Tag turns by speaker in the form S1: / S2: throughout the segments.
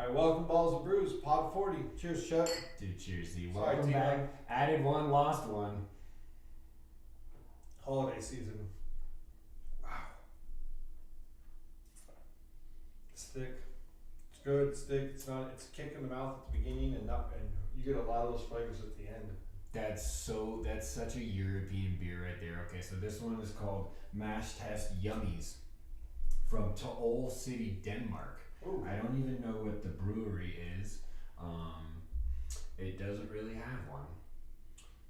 S1: All right, welcome Balls and Brews, Pod 40. Cheers, Chuck.
S2: Dude, cheers, Z.
S1: Sorry,
S2: Welcome back. Added one, lost one.
S1: Holiday season. Wow. It's thick. It's good. It's thick. It's not. It's a kick in the mouth at the beginning, and you get a lot of those flavors at the end.
S2: That's such a European beer right there. Okay, so this one is called Mash Test Yummies from Tool City, Denmark.
S1: Ooh.
S2: I don't even know what the brewery is. It doesn't really have one,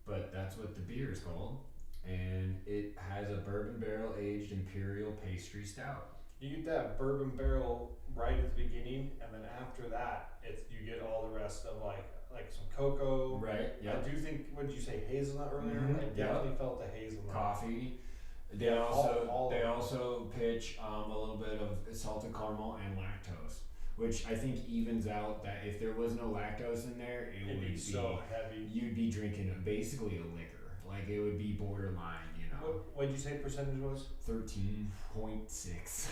S2: but that's what the beer is called, and it has a bourbon barrel aged imperial pastry stout.
S1: You get that bourbon barrel right at the beginning, and then after that, you get all the rest of like some cocoa.
S2: Right. Yeah.
S1: I do think. What did you say? Hazelnut earlier.
S2: Mhm,
S1: I definitely felt the hazelnut.
S2: Coffee. They
S1: Yeah,
S2: also pitch a little bit of salted caramel and lactose, which I think evens out that if there was no lactose in there,
S1: It'd be so heavy.
S2: You'd be drinking basically a liquor. Like it would be borderline, you know.
S1: What did you say percentage was?
S2: 13.6.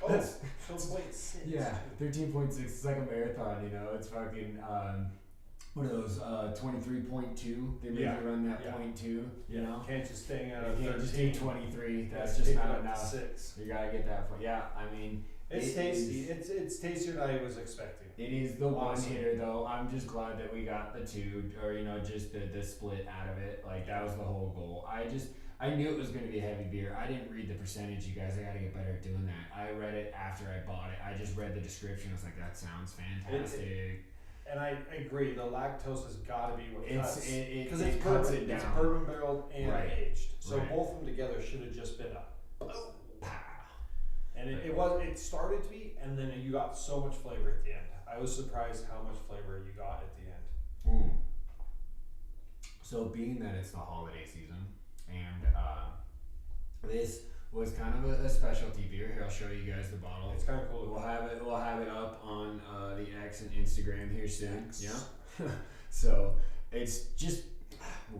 S1: Oh, so 0.6.
S2: Yeah, 13.6. It's like a marathon, you know. It's fucking what are those? 23.2. They make you run that 0.2. You know.
S1: Can't just stay out
S2: you
S1: of 13.
S2: can't just do 23. That's
S1: Take
S2: just
S1: it
S2: not
S1: up to
S2: enough.
S1: 6.
S2: You gotta get that. Yeah, I mean.
S1: It's tasty. It's tastier than I was expecting.
S2: It is the one hitter though. I'm just glad that we got the two, or you know, just the split out of it. Like that was the whole goal. I knew it was going to be a heavy beer. I didn't read the percentage, you guys. I got to get better at doing that. I read it after I bought it. I just read the description. I was like, that sounds fantastic.
S1: And I agree. The lactose has got to be what cuts.
S2: Because
S1: it
S2: cuts
S1: bourbon,
S2: it down.
S1: It's bourbon barreled and aged. So
S2: Right.
S1: both of them together should have just been a and it started to be, and then you got so much flavor at the end. I was surprised how much flavor you got at the end.
S2: So being that it's the holiday season, and this was kind of a specialty beer. Here, I'll show you guys the bottle.
S1: It's kind of cool.
S2: We'll have it up on the X and Instagram here soon.
S1: X.
S2: Yeah. So it's just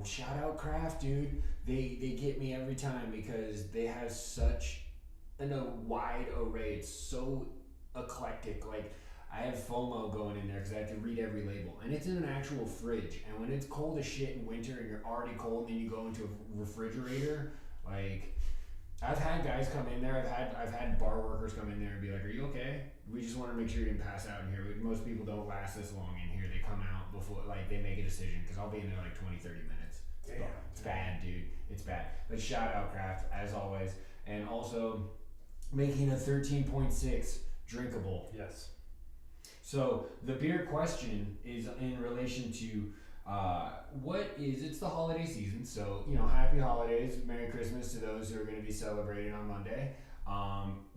S2: shout out Craft, dude. They get me every time because they have such a wide array. It's so eclectic. Like I have FOMO going in there because I have to read every label, and it's in an actual fridge. And when it's cold as shit in winter, and you're already cold, and then you go into a refrigerator, like I've had guys come in there. I've had bar workers come in there and be like, "Are you okay? We just want to make sure you didn't pass out in here." Most people don't last this long in here. They come out before they make a decision because I'll be in there like 20, 30 minutes.
S1: Damn.
S2: It's bad, dude. It's bad. But shout out Craft as always, and also making a 13.6 drinkable.
S1: Yes.
S2: So the beer question is in relation to it's the holiday season, so happy holidays, Merry Christmas to those who are going to be celebrating on Monday.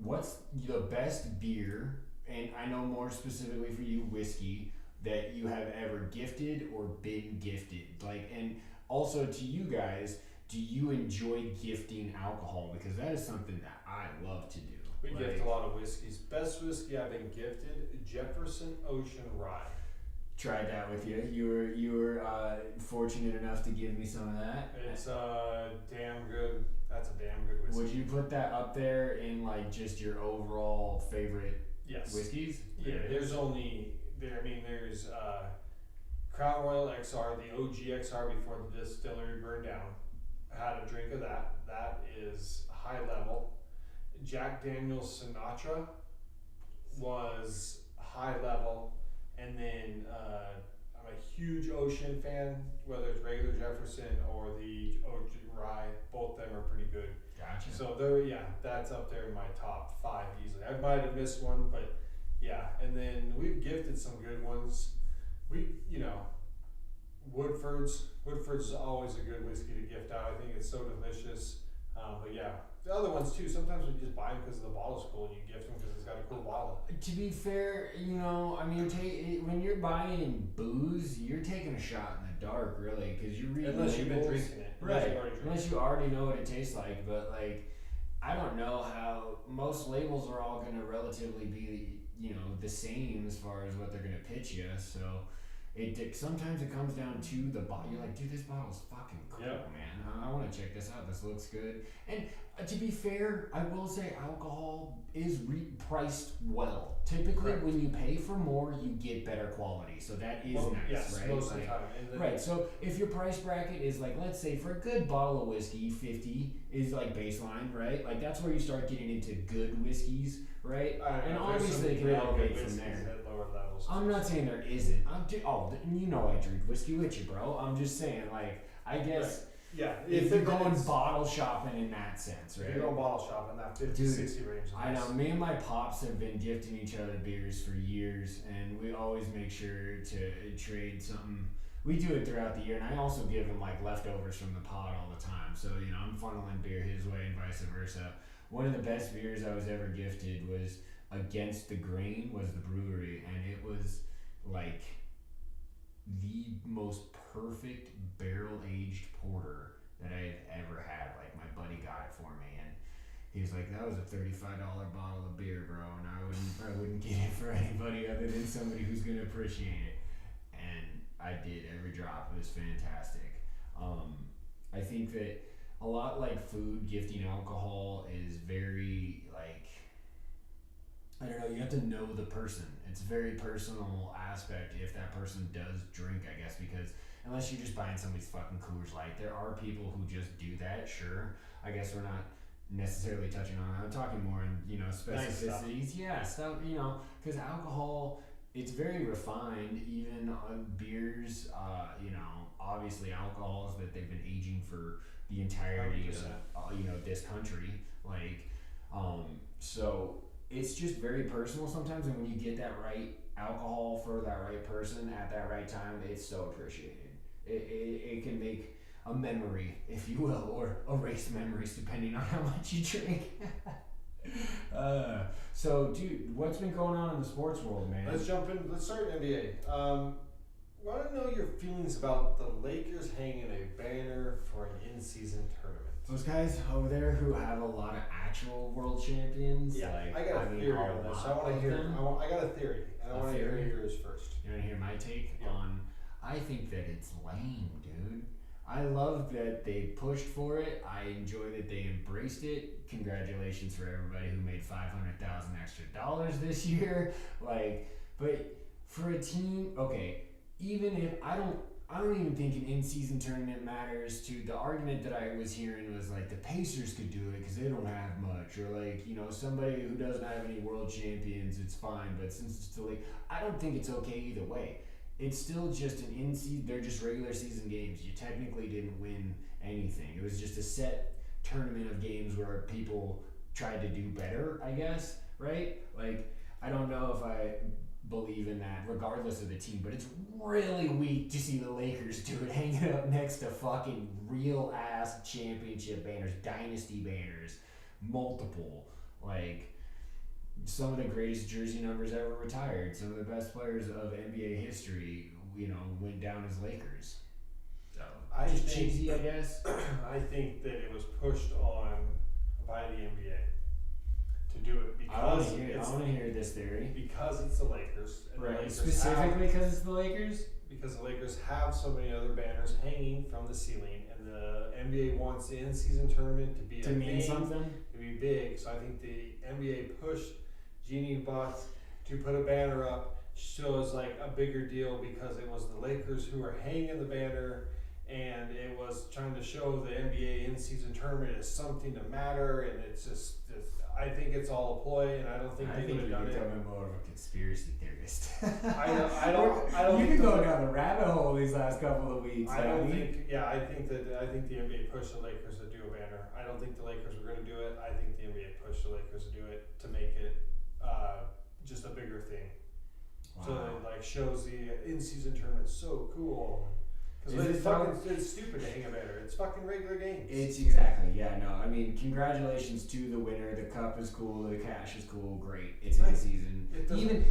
S2: What's the best beer, and I know more specifically for you, whiskey, that you have ever gifted or been gifted? And also to you guys, do you enjoy gifting alcohol? Because that is something that I love to do.
S1: We gift a lot of whiskeys. Best whiskey I've been gifted, Jefferson Ocean Rye.
S2: Tried that with you. You were fortunate enough to give me some of that.
S1: It's damn good. That's a damn good whiskey.
S2: Would you put that up there in just your overall favorite whiskeys?
S1: Yeah, there's Crown Royal XR, the OG XR before the distillery burned down. I had a drink of that. That is high level. Jack Daniel's Sinatra was high level, and then I'm a huge Ocean fan, whether it's regular Jefferson or the OG Rye. Both of them are pretty good.
S2: Gotcha.
S1: So that's up there in my top 5 easily. I might have missed one, but yeah. And then we've gifted some good ones. Woodford's is always a good whiskey to gift out. I think it's so delicious. But yeah, the other ones too. Sometimes we just buy them because the bottle's cool, and you gift them because it's got a cool bottle.
S2: To be fair, when you're buying booze, you're taking a shot in the dark, really, because you're reading
S1: unless you've been drinking it,
S2: right? Unless you already know what it tastes like. But I don't know how most labels are all going to relatively be the same as far as what they're going to pitch you. So Sometimes it comes down to the bottle. You're like, dude, this bottle's fucking cool, man. I want to check this out. This looks good. And to be fair, I will say alcohol is priced well. Typically, when you pay for more, you get better quality. So that is nice,
S1: yes,
S2: right?
S1: Most of the time.
S2: Right. So if your price bracket is like, let's say for a good bottle of whiskey, 50 is like baseline, right? Like that's where you start getting into good whiskeys, right? And obviously they can elevate from there.
S1: At lower levels.
S2: I'm not saying there isn't. You know I drink whiskey with you, bro. I'm just saying, like, I guess.
S1: Right. Yeah,
S2: if you're going bottle shopping in that sense, right?
S1: If you're going bottle shopping, that 50, 60 range.
S2: I know. Me and my pops have been gifting each other beers for years, and we always make sure to trade something. We do it throughout the year, and I also give him like leftovers from the pod all the time. So I'm funneling beer his way and vice versa. One of the best beers I was ever gifted was Against the Grain, was the brewery, and it was like the most perfect barrel-aged porter that I had ever had. Like, my buddy got it for me, and he was like, that was a $35 bottle of beer, bro, and I wouldn't get it for anybody other than somebody who's going to appreciate it. And I did. Every drop. It was fantastic. I think that a lot like food, gifting alcohol is very, like, I don't know, you have to know the person. It's a very personal aspect if that person does drink, I guess, because unless you're just buying somebody's fucking Coors Light, there are people who just do that, sure. I guess we're not necessarily touching on that. I'm talking more in, specificities.
S1: Nice stuff.
S2: Yeah, because alcohol, it's very refined, even on beers, obviously alcohols that they've been aging for the entirety
S1: 100%.
S2: of, this country. Like, so it's just very personal sometimes, and when you get that right alcohol for that right person at that right time, it's so appreciated. It can make a memory, if you will, or erase memories depending on how much you drink. So, dude, what's been going on in the sports world, man?
S1: Let's jump in. Let's start in NBA. Want to know your feelings about the Lakers hanging a banner for an in-season tournament?
S2: Those guys over there who have a lot of actual world champions.
S1: Yeah, I got a theory on this. I want to hear. I got a theory, and I want to hear yours first.
S2: You want to hear my take on? I think that it's lame, dude. I love that they pushed for it. I enjoy that they embraced it. Congratulations for everybody who made $500,000 extra this year. But for a team, okay, even if I don't even think an in-season tournament matters. To the argument that I was hearing was like the Pacers could do it because they don't have much, or somebody who doesn't have any world champions, it's fine. But since it's still I don't think it's okay either way. It's still just an in-season. They're just regular season games. You technically didn't win anything. It was just a set tournament of games where people tried to do better, I guess, right? Like, I don't know if I believe in that regardless of the team, but it's really weak to see the Lakers do it hanging up next to fucking real ass championship banners, dynasty banners, multiple, like some of the greatest jersey numbers ever retired, some of the best players of NBA history, went down as Lakers. So just cheesy, I guess.
S1: I think that it was pushed on by the NBA to do it because
S2: I want to hear this theory.
S1: Because it's the Lakers. And
S2: right.
S1: The Lakers
S2: specifically because it's the Lakers?
S1: Because the Lakers have so many other banners hanging from the ceiling, and the NBA wants the in-season tournament to be
S2: something?
S1: To be big. So I think the NBA pushed Jeannie Buss to put a banner up, shows like a bigger deal because it was the Lakers who were hanging the banner, and it was trying to show the NBA in-season tournament as something to matter, and it's I think it's all a ploy, and I don't think they would have done it.
S2: I think you're becoming more of a conspiracy theorist.
S1: I don't.
S2: You can go down the rabbit hole these last couple of weeks.
S1: I think the NBA pushed the Lakers to do a banner. I don't think the Lakers were going to do it. I think the NBA pushed the Lakers to do it to make it just a bigger thing. Wow. So it shows the in-season tournament so cool. Because it's stupid to hang a banner. It's fucking regular games.
S2: It's exactly, yeah, no. I mean, congratulations to the winner. The cup is cool. The cash is cool. Great. It's in season.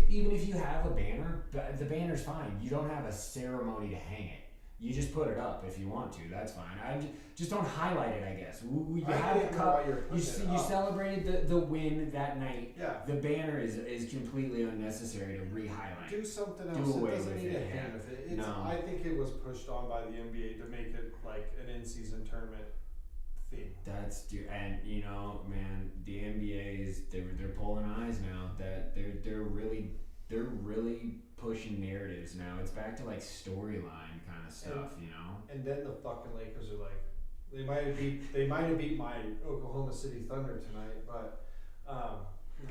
S2: Even if you have a banner, the banner's fine. You don't have a ceremony to hang it. You just put it up if you want to. That's fine. Just don't highlight it, I guess. You
S1: I
S2: have
S1: get
S2: the
S1: why
S2: cup.
S1: you're putting it
S2: You
S1: up.
S2: celebrated the win that night.
S1: Yeah.
S2: The banner is completely unnecessary to re-highlight.
S1: Do something else.
S2: Do away
S1: It doesn't
S2: with
S1: need
S2: it,
S1: a hand
S2: yeah.
S1: with it. It's,
S2: No.
S1: I think it was pushed on by the NBA to make it like an in-season tournament theme.
S2: And man, the NBA is they're pulling eyes now. That they're really pushing narratives now. It's back to like storyline kind of stuff,
S1: And then the fucking Lakers are like, they might have beat my Oklahoma City Thunder tonight, but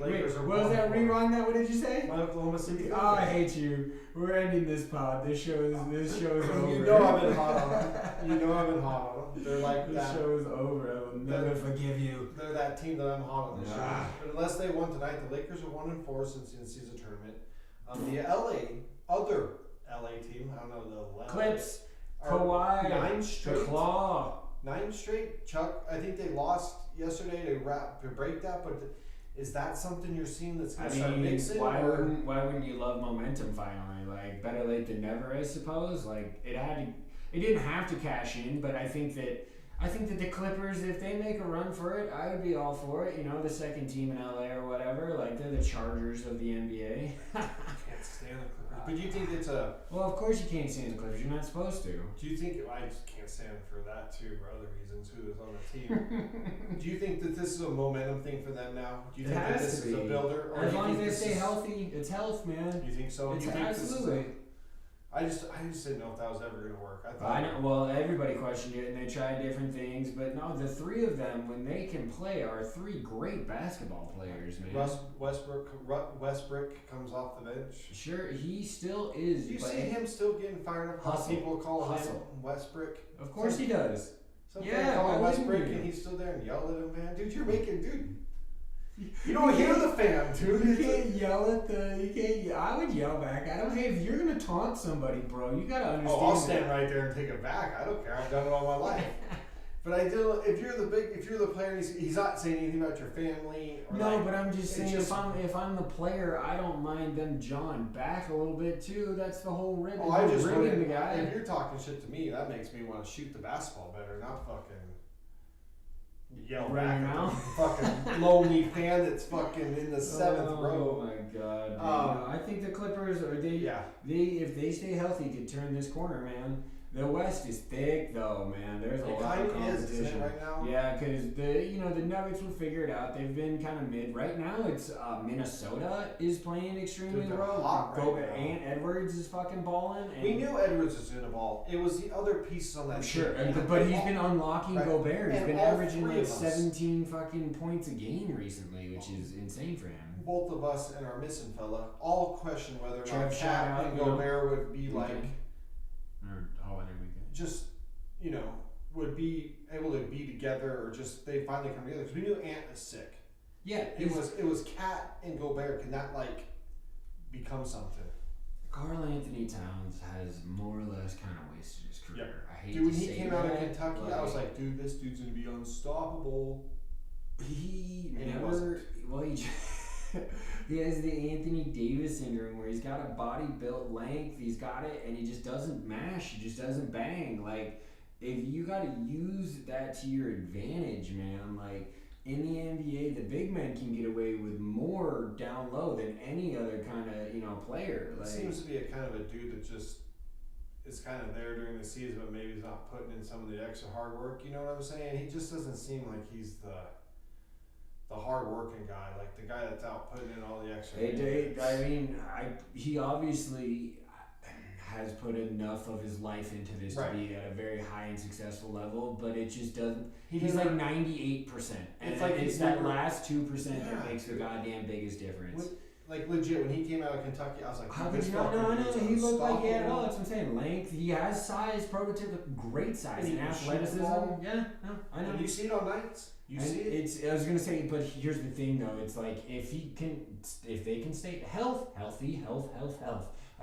S1: Lakers are.
S2: What was that? Rewind that. What did you say?
S1: My Oklahoma City Thunder.
S2: Oh, I hate you. We're ending this pod. This show is over.
S1: You know I've been hot on them. They're like
S2: This
S1: that.
S2: show is over. I will never forgive you.
S1: They're that team that I'm hot on this year.
S2: Ah.
S1: But unless they won tonight, the Lakers are 1-4 since the in-season tournament. The other LA team, I don't know the
S2: Clips.
S1: are
S2: Kawhi.
S1: 9 straight.
S2: The Claw.
S1: 9 straight. Chuck, I think they lost yesterday to break that, but is that something you're seeing that's going to start mixing?
S2: Why wouldn't you love momentum finally? Like, better late than never, I suppose. Like, it didn't have to cash in, but I think that the Clippers, if they make a run for it, I would be all for it. The second team in LA or whatever. Like, they're the Chargers of the NBA.
S1: I can't stand the Clippers. But do you think it's a...
S2: Well, of course you can't stand the Clippers. You're not supposed to.
S1: Do you think... I just can't stand for that, too, for other reasons, who is on the team. Do you think that this is a momentum thing for them now? Do you think that this is a builder? Or
S2: as long as they stay healthy, it's health, man.
S1: You think so?
S2: It's
S1: you think
S2: absolutely.
S1: I just didn't know if that was ever going to work.
S2: I know. Well, everybody questioned it, and they tried different things, but no, the three of them, when they can play, are three great basketball players, man.
S1: Westbrook comes off the bench.
S2: Sure, he still is.
S1: Do you see him still getting fired up?
S2: Hustle.
S1: People call him
S2: Hustle.
S1: Westbrook.
S2: Of course he does.
S1: Some
S2: Yeah,
S1: call him
S2: why wouldn't
S1: Westbrook,
S2: you?
S1: and he's still there and yell at him, man. Dude, you're making, You don't hear the fan, dude.
S2: You can't yell at I would yell back. I don't. Hey, if you're gonna taunt somebody, bro, you gotta understand.
S1: Oh, I'll stand right there and take it back. I don't care. I've done it all my life. But I do. If you're the player, and he's not saying anything about your family. Or
S2: no,
S1: like,
S2: but I'm just saying, if I'm the player, I don't mind them jawing back a little bit too. That's the whole ribbon.
S1: Oh, I just
S2: ribbing the guy.
S1: If you're talking shit to me, that makes me want to shoot the basketball better, not fucking yell
S2: Right
S1: back
S2: now?
S1: at the fucking lonely fan that's fucking in the seventh row.
S2: Oh my god. No, I think the Clippers if they stay healthy, could turn this corner, man. The West is thick though, man. There's a lot of competition.
S1: Isn't it, right now?
S2: Yeah, because the Nuggets will figure it out. They've been kind of mid. Right now, it's Minnesota is playing extremely
S1: They're
S2: well.
S1: hot right now.
S2: Ant Edwards is fucking balling.
S1: We knew Edwards was going to ball. It was the other pieces on that
S2: Sure,
S1: team.
S2: but he's been unlocking Gobert. He's
S1: And
S2: been
S1: all
S2: averaging
S1: three
S2: like
S1: of us.
S2: 17 fucking points a game recently, which is insane for him.
S1: Both of us and our missing fella all question whether or
S2: Trev,
S1: not
S2: shout
S1: Cat
S2: out,
S1: and
S2: you know.
S1: Gobert would be like,
S2: Or holiday weekend.
S1: just, would be able to be together, or just they finally come together. Because we knew Ant was sick.
S2: Yeah,
S1: It was Cat and Gobert. Can that become something?
S2: Karl Anthony Towns has more or less kind of wasted his career.
S1: Yep.
S2: I hate
S1: Dude, when
S2: to
S1: he
S2: say
S1: came out of
S2: that,
S1: Kentucky,
S2: but
S1: I was like, dude, this dude's gonna be unstoppable.
S2: he
S1: And he
S2: never.
S1: wasn't.
S2: Well, he has the Anthony Davis syndrome where he's got a body built length, he's got it, and he just doesn't mash, he just doesn't bang. Like, if you got to use that to your advantage, man, like in the NBA, the big men can get away with more down low than any other kind of player. Like,
S1: It seems to be a kind of a dude that just is kind of there during the season, but maybe he's not putting in some of the extra hard work. You know what I'm saying? He just doesn't seem like he's the hard working guy, like the guy that's out putting in all the extra.
S2: He obviously has put enough of his life into this to be at a very high and successful level, but it just doesn't. He's like 98%, and it's that last 2% that makes the goddamn biggest difference.
S1: Like legit, when he came out of Kentucky, I was like,
S2: How
S1: this
S2: could you not know?
S1: fucking dude's
S2: He looked like he had it all.
S1: unstoppable.
S2: That's what I'm saying. Length, he has size, prototypical, great size,
S1: And he
S2: and
S1: can shoot the
S2: athleticism.
S1: ball.
S2: Yeah, no, I know.
S1: And you see it on nights. You
S2: And
S1: see it.
S2: I was gonna say, but here's the thing, though. It's like if they can stay health.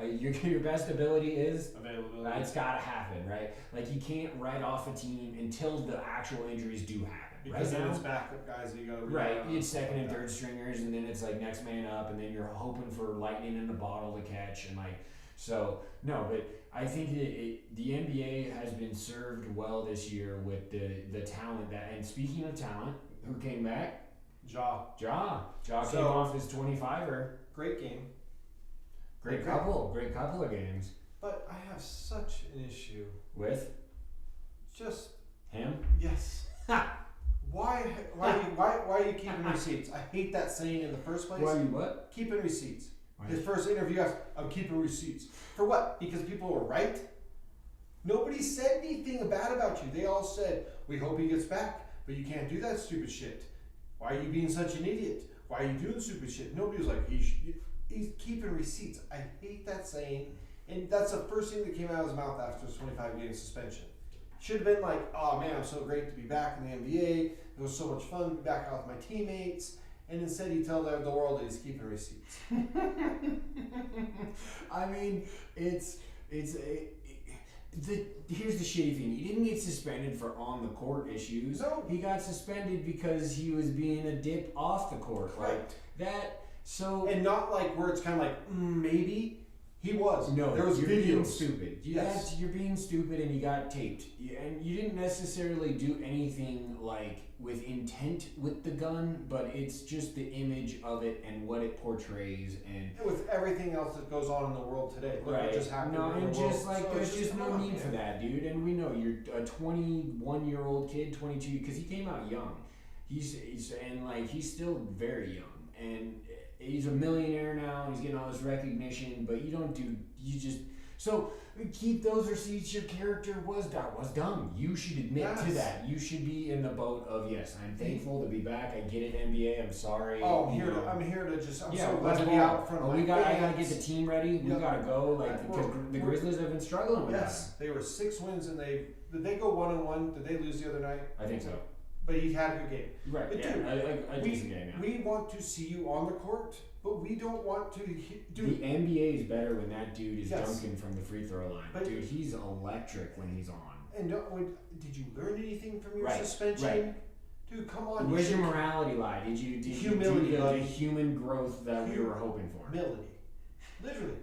S2: Your best ability is
S1: Availability.
S2: it's gotta happen, right? Like you can't write off a team until the actual injuries do happen.
S1: Because
S2: right
S1: then
S2: now,
S1: it's backup guys that you gotta
S2: right, it's second and third stringers, and then it's like next man up, and then you're hoping for lightning in the bottle to catch, and like So no, but I think the NBA has been served well this year with the talent that. And speaking of talent, who came back?
S1: Ja
S2: Came off his 25er.
S1: Great game.
S2: Great couple of games.
S1: But I have such an issue
S2: with
S1: just
S2: him.
S1: Yes. Why are you keeping receipts? I hate that saying in the first place.
S2: Why are you what?
S1: Keeping receipts. His first interview asked, I'm keeping receipts. For what? Because people were right? Nobody said anything bad about you. They all said, we hope he gets back, but you can't do that stupid shit. Why are you being such an idiot? Why are you doing stupid shit? Nobody was like, he's keeping receipts. I hate that saying. And that's the first thing that came out of his mouth after his 25-game suspension. Should have been like, oh man, I'm so great to be back in the NBA. It was so much fun to be back out with my teammates. And instead he told the world that he's keeping receipts.
S2: I mean, here's the shitty thing. He didn't get suspended for on the court issues.
S1: No.
S2: He got suspended because he was being a dip off the court.
S1: Right.
S2: Like that. So.
S1: And not like where it's kind of like, maybe. He was.
S2: No,
S1: there was
S2: you're
S1: videos.
S2: being stupid.
S1: Yes.
S2: You're being stupid and you got taped. And you didn't necessarily do anything like with intent with the gun, but it's just the image of it and what it portrays. And
S1: with everything else that goes on in the world today. Look
S2: right.
S1: what just happened
S2: no,
S1: in
S2: and
S1: the world.
S2: just like
S1: So
S2: there's just no need
S1: man.
S2: for that, dude. And we know you're a 21-year-old kid, 22, because he came out young. He's still very young. And he's a millionaire now, and he's getting all this recognition, but so keep those receipts. Your character was dumb. You should admit to that. You should be in the boat of, yes, I'm thankful to be back. I get it, NBA. I'm sorry.
S1: Oh, I'm here to just. I'm so glad
S2: let's
S1: to be
S2: go.
S1: out in front of my
S2: I gotta get
S1: fans.
S2: the team ready. We gotta go. Because the Grizzlies have been struggling with
S1: Yes, they were 6 wins, and did they go 1-1? Did they lose the other night?
S2: I think so.
S1: But he had a good game.
S2: Right.
S1: But
S2: yeah,
S1: dude,
S2: I think it's a game. Yeah.
S1: we want to see you on the court, but we don't want to do.
S2: The NBA is better when that dude is
S1: Yes.
S2: dunking from the free throw line.
S1: But
S2: dude, he's electric when he's on.
S1: And did you learn anything from your
S2: Right,
S1: suspension?
S2: right.
S1: Dude, come on.
S2: Where's your morality lie? Did you
S1: Humility,
S2: do the
S1: buddy.
S2: human growth that we were hoping for?
S1: Humility. Literally.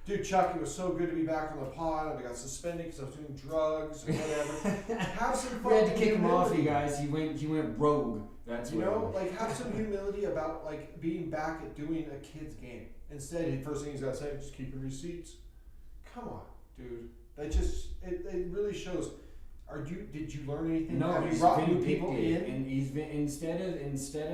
S1: Dude, Chuck, it was so good to be back on the pod. I got suspended because I was doing drugs or whatever. Have some fun.
S2: We had to kick him off, you guys. He went rogue. That's
S1: you
S2: what
S1: know, like have some humility about like being back at doing a kid's game. Instead, the first thing he's got to say is just keeping receipts. Come on, dude. That just it really shows. Did you learn anything?
S2: No,
S1: Have you
S2: he's
S1: brought new people in?
S2: And he's been instead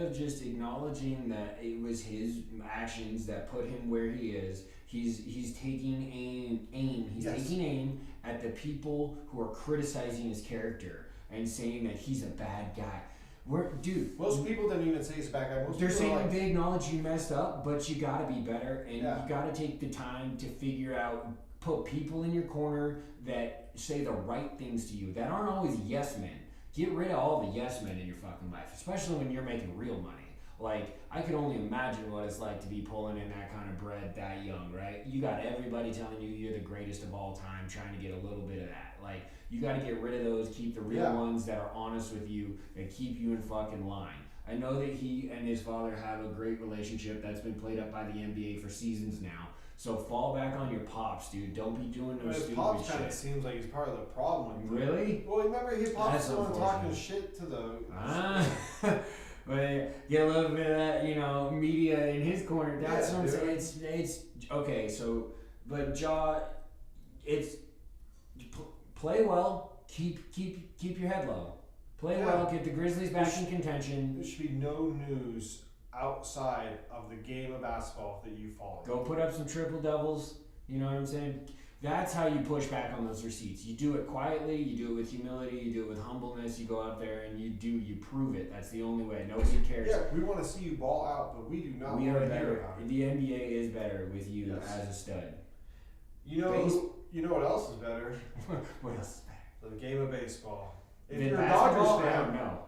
S2: of just acknowledging that it was his actions that put him where he is. He's taking aim. He's
S1: Yes.
S2: taking aim at the people who are criticizing his character and saying that he's a bad guy.
S1: Most people didn't even say he's a bad guy. Most
S2: They're
S1: people
S2: saying
S1: are like,
S2: they acknowledge you messed up, but you gotta be better, and
S1: Yeah.
S2: you gotta take the time to figure out, put people in your corner that say the right things to you, that aren't always yes men. Get rid of all the yes men in your fucking life, especially when you're making real money. Like, I can only imagine what it's like to be pulling in that kind of bread that young, right? You got everybody telling you you're the greatest of all time, trying to get a little bit of that. Like, you got to get rid of those, keep the real ones that are honest with you, that keep you in fucking line. I know that he and his father have a great relationship that's been played up by the NBA for seasons now. So fall back on your pops, dude. Don't be doing no
S1: his
S2: stupid
S1: pops kind of
S2: shit.
S1: seems like he's part of the problem.
S2: Really?
S1: Well, remember his pops
S2: That's
S1: the one
S2: unfortunate.
S1: talking shit to the.
S2: But get a little bit of that, media in his corner. That's what I'm saying. It's okay. So, but it's play well. Keep your head low. Play well. Get the Grizzlies back in contention.
S1: There should be no news outside of the game of basketball that you follow.
S2: Go put up some triple doubles. You know what I'm saying? That's how you push back on those receipts. You do it quietly, you do it with humility, you do it with humbleness, you go out there and you prove it. That's the only way. Nobody cares.
S1: Yeah, we want to see you ball out, but we do not
S2: We
S1: want
S2: are
S1: to
S2: better.
S1: hear about it.
S2: The NBA is better with you as a stud.
S1: You know what else is better?
S2: What else is better?
S1: The game of baseball. If
S2: Than
S1: you're a
S2: basketball?
S1: Dodgers fan,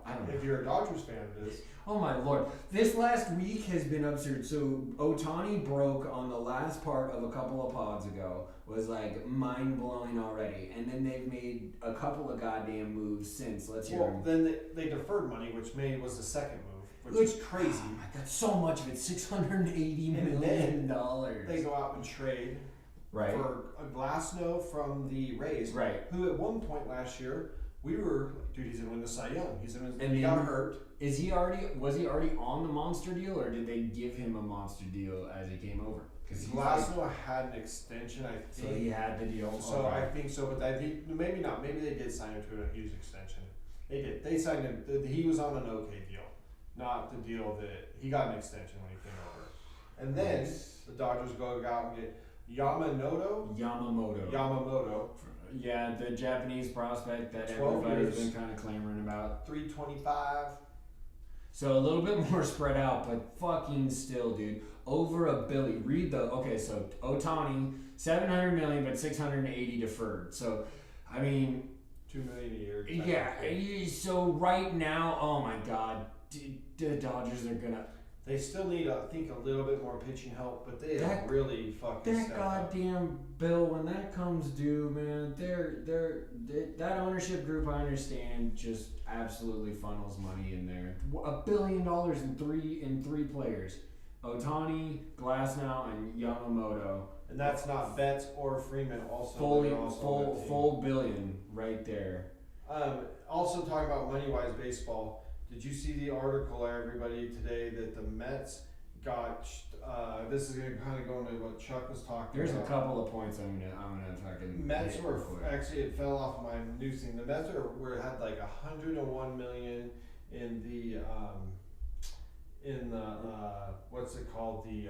S2: I don't know.
S1: If you're a Dodgers fan, it is.
S2: Oh my lord. This last week has been absurd. So Ohtani broke on the last part of a couple of pods ago. Was like mind blowing already. And then they've made a couple of goddamn moves since. Let's hear them.
S1: Then they deferred money, which was the second move, which is crazy.
S2: Oh my god, so much of it. $680 million.
S1: They go out and trade
S2: Right.
S1: For a Glasnow from the Rays.
S2: Right.
S1: Who at one point last year, we were, dude, he's going to win the Cy Young.
S2: And
S1: he got hurt.
S2: Was he already on the monster deal, or did they give him a monster deal as he came over?
S1: Because Glasnow had an extension, I think.
S2: So he had the deal.
S1: So I think so, but I think maybe not. Maybe they did sign him to a huge extension. They did. They signed him. He was on an okay deal, not the deal that he got an extension when he came over. And then the Dodgers go out and get Yamamoto.
S2: Yeah, the Japanese prospect that everybody's been kind of clamoring about.
S1: $325.
S2: So a little bit more spread out, but fucking still, dude. Over $1 billion. So Ohtani, $700 million, but $680 deferred. So, I mean,
S1: $2 million a year.
S2: Yeah. So right now, oh my God, the Dodgers are gonna.
S1: They still need, I think, a little bit more pitching help, but they have really fucking
S2: that goddamn bill when that comes due, man. That ownership group, I understand, just absolutely funnels money in there. $1 billion in three players: Ohtani, Glasnow, and Yamamoto.
S1: And that's not Betts or Freeman. Also,
S2: full billion right there.
S1: Also talking about money-wise baseball. Did you see the article, everybody, today that the Mets got? This is going to kind of go into what Chuck was talking
S2: There's
S1: about.
S2: There's a couple of points I'm gonna fucking.
S1: Mets were actually, it fell off my news thing. The Mets had like $101 million in the what's it called, the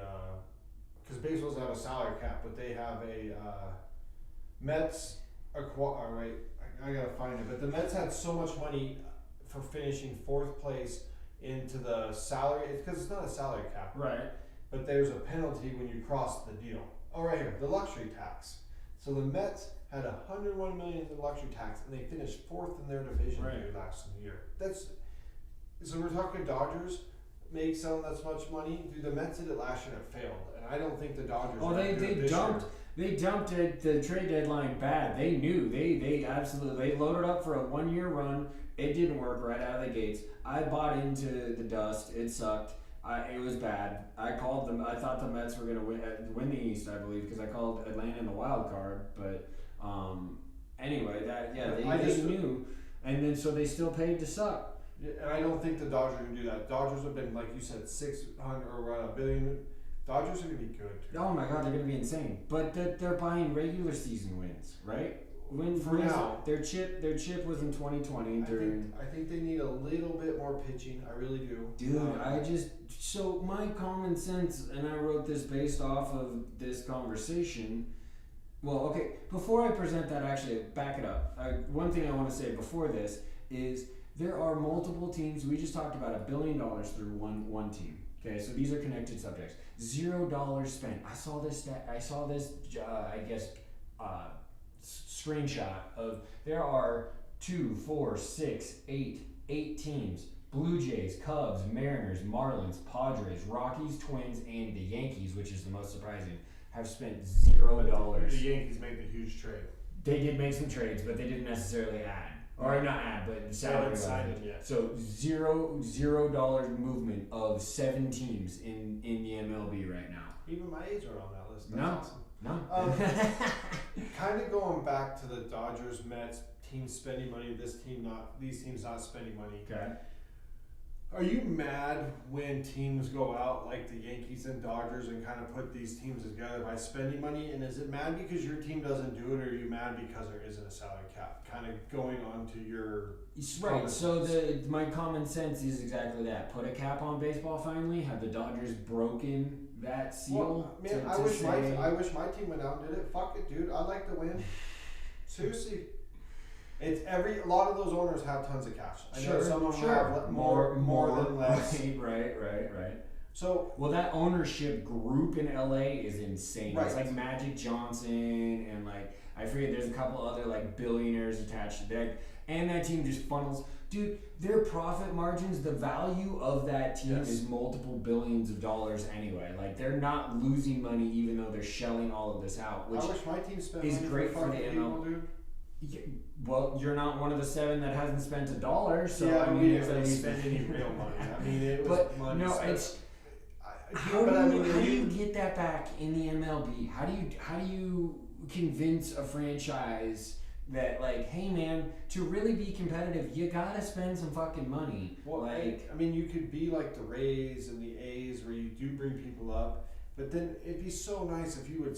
S1: because baseball doesn't have a salary cap, but they have a Mets right. I gotta find it, but the Mets had so much money for finishing 4th place into the salary. It's because it's not a salary cap,
S2: right?
S1: But there's a penalty when you cross the deal. Oh, right here, the luxury tax. So the Mets had $101 million in luxury tax, and they finished 4th in their division last year. So we're talking Dodgers make selling that much money. Dude, the Mets did it last year and it failed, and I don't think the Dodgers.
S2: Oh, they dumped at the trade deadline bad. They knew they absolutely loaded up for a 1-year run. It didn't work right out of the gates. I bought into the dust. It sucked. It was bad. I called them. I thought the Mets were going to win the East, I believe, because I called Atlanta in the wild card. But anyway, they knew, and then so they still paid to suck.
S1: Yeah, and I don't think the Dodgers are going to do that. Dodgers have been, like you said, 600 or $1 billion. Dodgers are going to be good too.
S2: Oh my God, they're going to be insane. But they're buying regular season wins, right?
S1: Now,
S2: their chip was in 2020 during.
S1: I think they need a little bit more pitching. I really do.
S2: Dude, so my common sense, and I wrote this based off of this conversation. Well, okay, before I present that, actually, back it up. One thing I want to say before this is there are multiple teams. We just talked about $1 billion through one team. Okay, so these are connected subjects. $0 spent. I saw this. Screenshot of there are 2, 4, 6, 8 teams: Blue Jays, Cubs, Mariners, Marlins, Padres, Rockies, Twins, and the Yankees, which is the most surprising, have spent $0.
S1: The Yankees made the huge trade.
S2: They did make some trades, but they didn't necessarily add, or not add, but salary. So $0 movement of 7 teams in the MLB right now.
S1: Even my A's are on that list. That's
S2: no.
S1: awesome.
S2: No.
S1: Kind of going back to the Dodgers, Mets teams spending money, these teams not spending money.
S2: Okay.
S1: Are you mad when teams go out like the Yankees and Dodgers and kind of put these teams together by spending money? And is it mad because your team doesn't do it, or are you mad because there isn't a salary cap? Kind of going on to your
S2: right. So my common sense is exactly that. Put a cap on baseball finally. Have the Dodgers broken that seal?
S1: Well, man, I wish my team went out and did it. Fuck it, dude. I'd like to win. Seriously. A lot of those owners have tons of cash. I know some of them have more than less.
S2: Right.
S1: So,
S2: well, that ownership group in LA is insane.
S1: Right.
S2: It's like Magic Johnson and like I forget. There's a couple other like billionaires attached to that, and that team just funnels. Dude, their profit margins, the value of that team is multiple billions of dollars anyway. Like they're not losing money even though they're shelling all of this out, which
S1: I wish my team spent
S2: is
S1: money
S2: great for the
S1: people, dude.
S2: Yeah, well, you're not one of the 7 that hasn't spent $1, so
S1: yeah,
S2: I mean,
S1: we didn't really spend any real money. I mean, it was money.
S2: No,
S1: spent.
S2: it's. How do you get that back in the MLB? How do you convince a franchise that, like, hey man, to really be competitive, you gotta spend some fucking money?
S1: Well,
S2: like,
S1: I mean, you could be like the Rays and the A's where you do bring people up, but then it'd be so nice if you would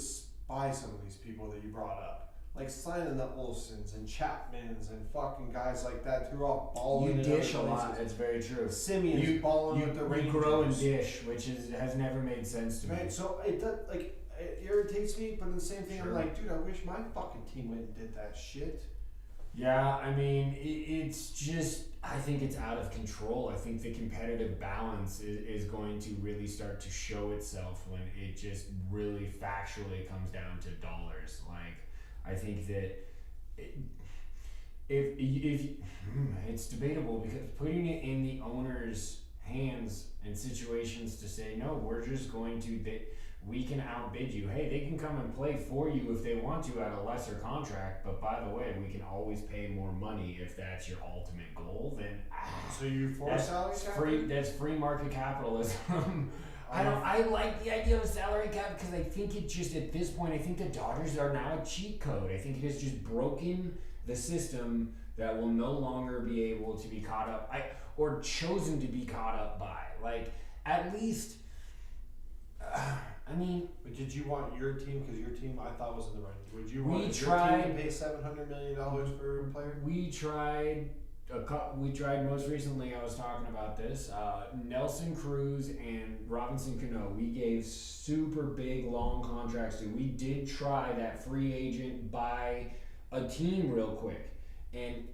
S1: buy some of these people that you brought up. Like signing the Olsons and Chapmans and fucking guys like that who are all balling.
S2: You dish a lot. It's very true.
S1: Simeon's balling with the Rangers.
S2: You grow and dish, which has never made sense to me.
S1: Right, so it does, like, it irritates me, but in the same thing,
S2: Sure.
S1: I'm like, dude, I wish my fucking team went and did that shit.
S2: Yeah, I mean, it's just, I think it's out of control. I think the competitive balance is going to really start to show itself when it just really factually comes down to dollars. Like, I think that if it's debatable, because putting it in the owner's hands and situations to say, no, we're just going to, we can outbid you. Hey, they can come and play for you if they want to at a lesser contract, but by the way, we can always pay more money if that's your ultimate goal. Then
S1: so you force salary cap?
S2: That's free market capitalism. I like the idea of a salary cap because I think it just, at this point, I think the Dodgers are now a cheat code. I think it has just broken the system that will no longer be able to be caught up, or chosen to be caught up by. Like, at least, I mean...
S1: But did you want your team, because your team I thought was in the right, would you want your team to pay $700 million for a player?
S2: We tried most recently, I was talking about this, Nelson Cruz and Robinson Cano, we gave super big long contracts to. We did try that free agent buy a team real quick, and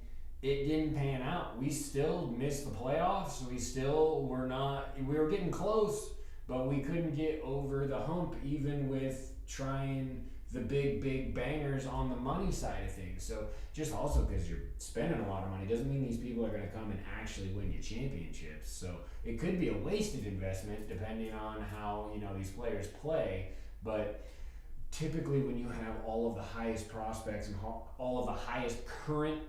S2: it didn't pan out. We still missed the playoffs. We were getting close, but we couldn't get over the hump even with trying the big bangers on the money side of things. So just also because you're spending a lot of money doesn't mean these people are going to come and actually win you championships. So it could be a wasted investment depending on how, these players play. But typically when you have all of the highest prospects and all of the highest current,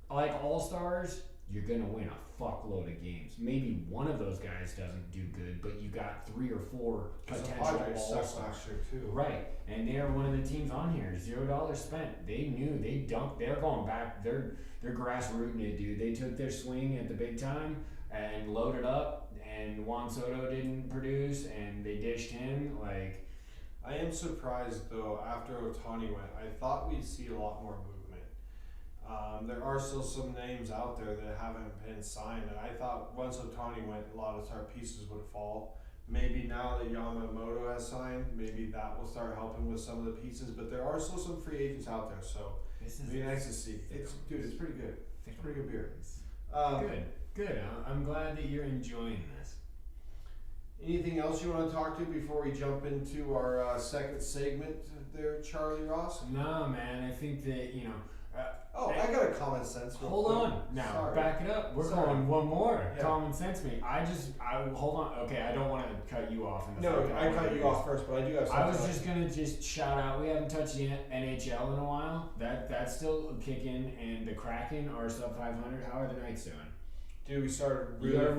S2: like, all-stars, you're going to win a fuckload of games. Maybe one of those guys doesn't do good, but you got 3 or 4 potential all-stars.
S1: Too.
S2: Right, and they are one of the teams on here. $0 spent. They knew, they dunked. They're going back. They're grassrooting it, dude. They took their swing at the big time and loaded up, and Juan Soto didn't produce, and they dished him. Like,
S1: I am surprised though. After Ohtani went, I thought we'd see a lot more movement. There are still some names out there that haven't been signed, and I thought once Ohtani went, a lot of our pieces would fall. Maybe now that Yamamoto has signed, maybe that will start helping with some of the pieces. But there are still some free agents out there, so it'd be nice to see. It's pretty good. It's pretty good beer.
S2: Good. I'm glad that you're enjoying this.
S1: Anything else you want to talk to before we jump into our second segment there, Charlie Ross?
S2: No, man. I think that,
S1: I got a common sense.
S2: Hold on. Now, back it up. We're going one more. Yeah. Common sense me. I hold on. Okay, I don't want to cut you off.
S1: I cut you off first, but I do have something.
S2: I was just going to shout out, we haven't touched the NHL in a while. That's still kicking, and the Kraken are sub 500. How are the Knights doing?
S1: Dude, we started really
S2: You're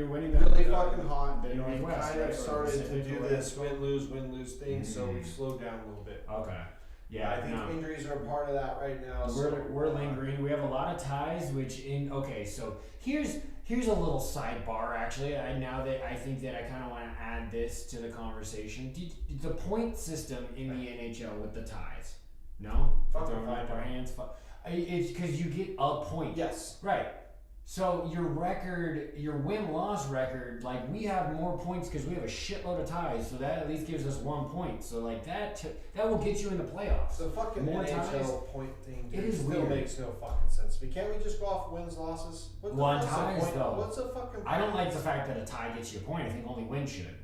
S2: winning
S1: really fucking hot.
S2: The Northwest,
S1: kind of started to do this win-lose thing, so we've slowed down a little bit.
S2: Okay. Yeah,
S1: I think injuries are a part of that right now.
S2: We're lingering. We have a lot of ties, so here's a little sidebar actually. I think that I kind of want to add this to the conversation. The point system in the NHL with the ties. No?
S1: Throwing
S2: up our hands. It's because you get a point.
S1: Yes.
S2: Right. So your record, your win-loss record, like, we have more points because we have a shitload of ties, so that at least gives us 1 point. So like that will get you in the playoffs.
S1: The fucking
S2: more
S1: NHL
S2: ties,
S1: point thing, dude,
S2: it is
S1: still
S2: weird.
S1: Makes no fucking sense. But can't we just go off wins, losses?
S2: One ties though.
S1: What's a fucking point?
S2: I don't like the fact that a tie gets you a point. I think only win should.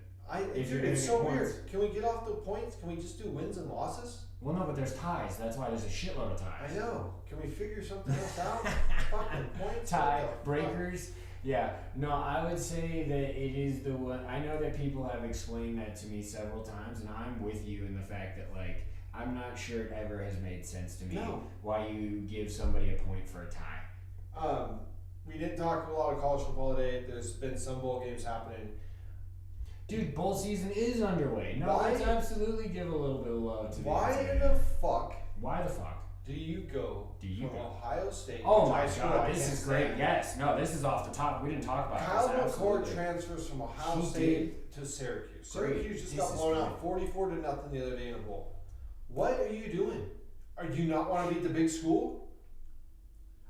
S1: It's so weird. Can we get off the points? Can we just do wins and losses?
S2: Well, no, but there's ties. That's why there's a shitload of ties.
S1: I know. Can we figure something else out? Fucking points.
S2: Tie breakers. Yeah. No, I would say that it is the one. I know that people have explained that to me several times, and I'm with you in the fact that, like, I'm not sure it ever has made sense to me why you give somebody a point for a tie.
S1: We didn't talk a lot of college football today. There's been some bowl games happening.
S2: Dude, bowl season is underway. No,
S1: Why?
S2: let's absolutely give a little bit of love to the
S1: Why
S2: NCAA.
S1: in the fuck
S2: Why the fuck?
S1: do you go from Ohio State?
S2: Oh my
S1: which
S2: god, this is great. Yes, no, this is off the top. We didn't talk about
S1: Kyle
S2: this.
S1: McCord
S2: Absolutely.
S1: transfers from Ohio State to Syracuse.
S2: Great.
S1: Syracuse just
S2: This
S1: got
S2: is
S1: blown
S2: great.
S1: out 44 to nothing the other day in a bowl. What are you doing? Are you not want to beat the big school?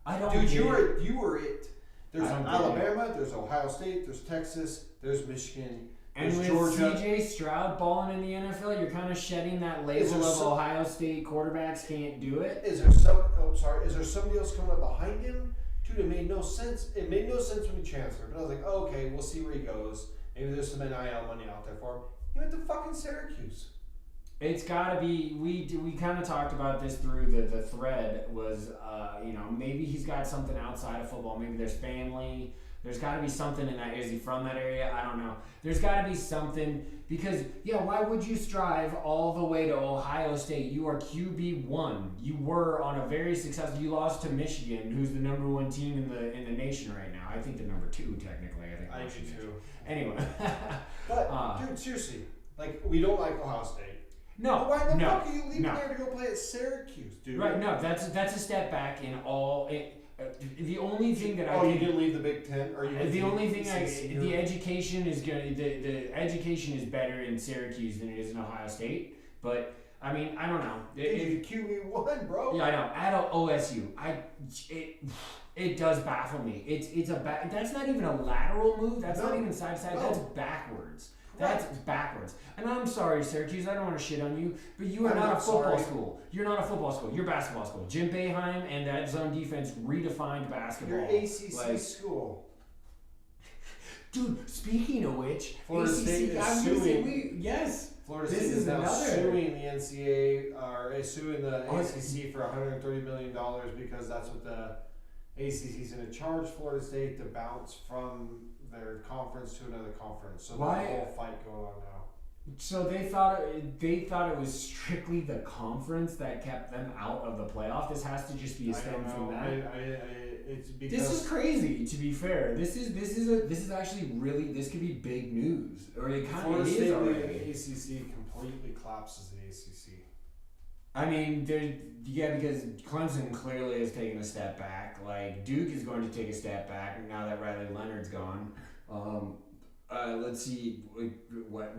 S2: I don't.
S1: Dude,
S2: get
S1: you
S2: it.
S1: were it. There's
S2: I don't get
S1: Alabama, there's Ohio State, there's Texas, there's Michigan,
S2: And
S1: there's
S2: with
S1: Georgia.
S2: CJ Stroud balling in the NFL, you're kind of shedding that
S1: Is
S2: label
S1: there
S2: of
S1: some-
S2: Ohio State quarterbacks can't do it.
S1: Is there somebody else coming up behind him? Dude, it made no sense. It made no sense when he transferred. But I was like, oh, okay, we'll see where he goes. Maybe there's some NIL money out there for him. He went to fucking Syracuse.
S2: It's got to be. We kind of talked about this through the thread. Was maybe he's got something outside of football. Maybe there's family. There's got to be something in that. Is he from that area? I don't know. There's got to be something because why would you strive all the way to Ohio State? You are QB1. You were on a very successful. You lost to Michigan, who's the number one team in the nation right now. I think the number two technically.
S1: I do too.
S2: Anyway,
S1: But dude, seriously, like we don't like Ohio State.
S2: no,
S1: But why the
S2: no,
S1: fuck are you leaving
S2: no.
S1: there to go play at Syracuse, dude?
S2: Right? No, that's a step back in all. The only thing that I
S1: you
S2: think,
S1: didn't leave the Big Ten, or you?
S2: the only thing
S1: ACC,
S2: the education is going the education is better in Syracuse than it is in Ohio State. But I mean, I don't know.
S1: Dude, QB1, bro.
S2: Yeah, I know. At OSU, it does baffle me. That's not even a lateral move. That's not even side to side. That's backwards. That's backwards. And I'm sorry, Syracuse, I don't want to shit on you, but you are
S1: I'm
S2: not a
S1: not
S2: football
S1: sorry.
S2: school. You're not a football school. You're a basketball school. Jim Boeheim and that zone defense redefined basketball.
S1: You're ACC
S2: Like,
S1: school.
S2: dude, speaking of which,
S1: Florida
S2: ACC,
S1: State is
S2: I'm gonna say
S1: suing.
S2: yes.
S1: Florida
S2: This
S1: State
S2: is
S1: is now
S2: another-
S1: suing the NCAA, or suing the
S2: Oh,
S1: ACC for $130 million because that's what the ACC is going to charge Florida State to bounce from their conference to another conference. So
S2: Why-
S1: there's a whole fight going on now.
S2: So they thought it was strictly the conference that kept them out of the playoff. This has to just be a
S1: I
S2: stem
S1: don't
S2: from
S1: know.
S2: that.
S1: It's because
S2: This is crazy. To be fair, this is actually really, this could be big news, or it kind
S1: Florida
S2: of is
S1: State leaving
S2: already.
S1: the ACC completely collapses the ACC.
S2: I mean, because Clemson clearly has taken a step back. Like Duke is going to take a step back now that Riley Leonard's gone. Let's see,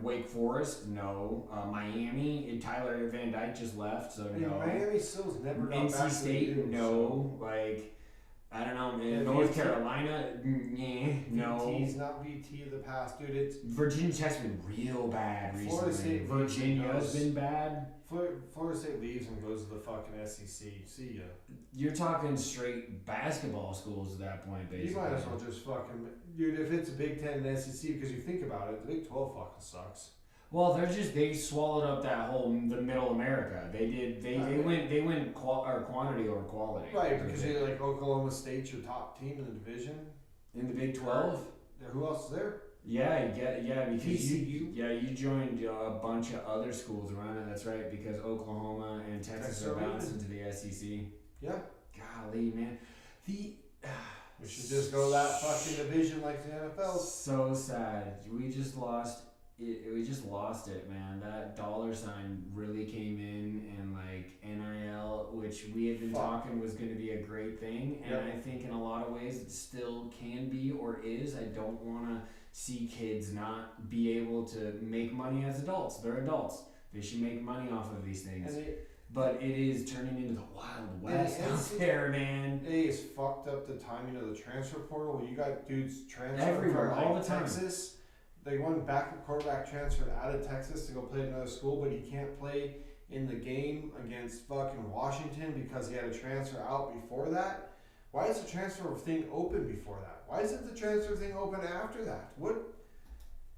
S2: Wake Forest, no. Miami, Tyler Van Dyke just left, so
S1: I mean,
S2: no.
S1: Miami still's never got
S2: NC
S1: back
S2: State,
S1: to the
S2: no. Like, I don't know, man.
S1: Yeah,
S2: North
S1: VT
S2: Carolina, no.
S1: VT's not VT of the past, dude. It's
S2: Virginia Tech's been real bad recently.
S1: Florida State
S2: Virginia's
S1: goes-
S2: been bad.
S1: Florida State leaves and goes to the fucking SEC. See ya.
S2: You're talking straight basketball schools at that point, basically.
S1: You might as well just fucking, dude. If it's a Big Ten and SEC, because you think about it, the Big 12 fucking sucks.
S2: Well, they swallowed up that whole the Middle America. They went quantity over quality.
S1: Right, because you're like Oklahoma State's your top team in the division.
S2: In the Big 12.
S1: Who else is there?
S2: Yeah, because
S1: TCU?
S2: you joined a bunch of other schools around it. That's right, because Oklahoma and Texas are bouncing to the SEC.
S1: Yeah.
S2: Golly, man,
S1: We should just go that fucking division like the NFL.
S2: so sad. We just lost it. We just lost it, man. That dollar sign really came in, and like NIL, which we had been talking was going to be a great thing, and I think in a lot of ways it still can be or is. I don't want to see kids not be able to make money as adults. They're adults. They should make money off of these things. But it is turning into the Wild West out there, man.
S1: It's fucked up the timing of the transfer portal. When you got dudes transferring
S2: Everywhere,
S1: from
S2: all the time.
S1: Texas. They won back quarterback transferred out of Texas to go play at another school, but he can't play in the game against fucking Washington because he had a transfer out before that. Why is the transfer thing open before that? Why isn't the transfer thing open after that? What?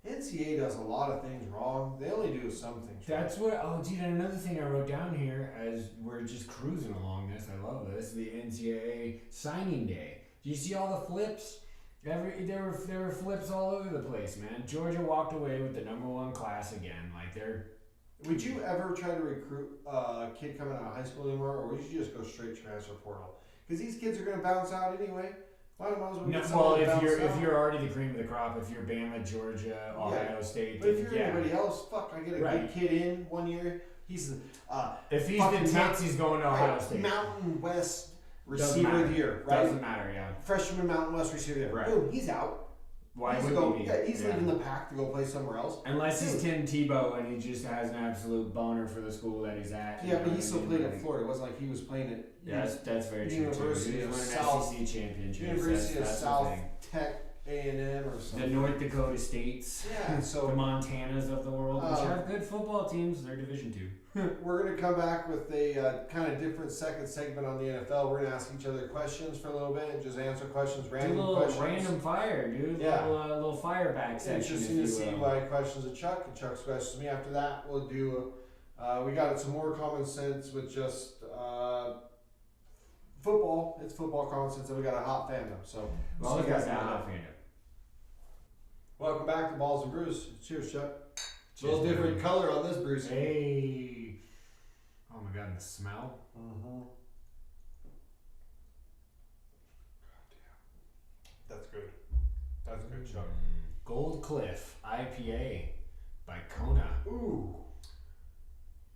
S1: NCAA does a lot of things wrong. They only do some things
S2: That's what. Oh, dude, and another thing I wrote down here as we're just cruising along this. I love this. The NCAA signing day. Do you see all the flips? There were flips all over the place, man. Georgia walked away with the #1 class again. Like they're.
S1: Would you ever try to recruit a kid coming out of high school anymore, or would you just go straight transfer portal? Because these kids are going to bounce out anyway. Might as well
S2: No,
S1: get
S2: well,
S1: someone down
S2: if
S1: south.
S2: you're already the cream of the crop, if you're Bama, Georgia, Ohio State,
S1: But if you're
S2: yeah.
S1: anybody else, fuck, I get a good kid in 1 year. He's
S2: if he's the tits, he's going to Ohio State.
S1: Mountain West receiver of the year, right?
S2: Doesn't matter, yeah.
S1: Freshman Mountain West receiver of the year.
S2: Right.
S1: Boom, he's out.
S2: Why
S1: he's
S2: would he be?
S1: Yeah, he's leaving the pack to go play somewhere else.
S2: Unless he's Tim Tebow and he just has an absolute boner for the school that he's at.
S1: Yeah, but he still played at Florida. It wasn't like he was playing at
S2: that's very true.
S1: University of
S2: South SEC championships.
S1: University of
S2: that's
S1: South Tech A&M or something.
S2: The North Dakota States.
S1: Yeah, so
S2: the Montanas of the world, which have good football teams. They're Division II.
S1: We're going to come back with a kind of different second segment on the NFL. We're going to ask each other questions for a little bit and just answer questions, random questions.
S2: Random fire, dude.
S1: Yeah.
S2: Little fireback section.
S1: Interesting to see my questions to Chuck and Chuck's questions to me. After that, we'll do, we got some more common sense with just football. It's football common sense, and we got a hot fandom. So,
S2: we'll see you guys at hot fandom.
S1: Welcome back to Balls and Brews. Cheers, Chuck.
S2: Cheers,
S1: a little different color on this Bruce.
S2: Hey. Oh my god, the smell.
S1: Mm-hmm. That's good. That's good, Chuck.
S2: Gold Cliff IPA by Kona.
S1: Ooh.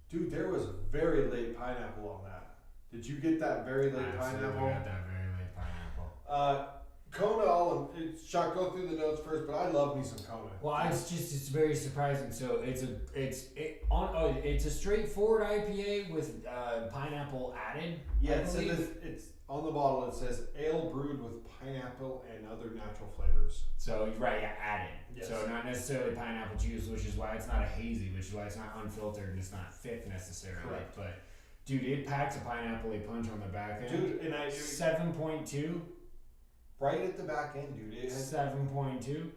S1: Dude, there was a very late pineapple on that. Did you get that very late pineapple?
S2: I got that very late pineapple.
S1: Kona, Chuck, go through the notes first, but I love me some Kona.
S2: Well, it's very surprising. So it's a straightforward IPA with pineapple added.
S1: Yeah, it's on the bottle. It says ale brewed with pineapple and other natural flavors.
S2: So added.
S1: Yes.
S2: So not necessarily pineapple juice, which is why it's not a hazy, which is why it's not unfiltered and it's not thick necessarily.
S1: Correct.
S2: But dude, it packs a pineapple punch on the back end.
S1: Dude, and
S2: 7.2.
S1: Right at the back end, dude. It has
S2: 7.2.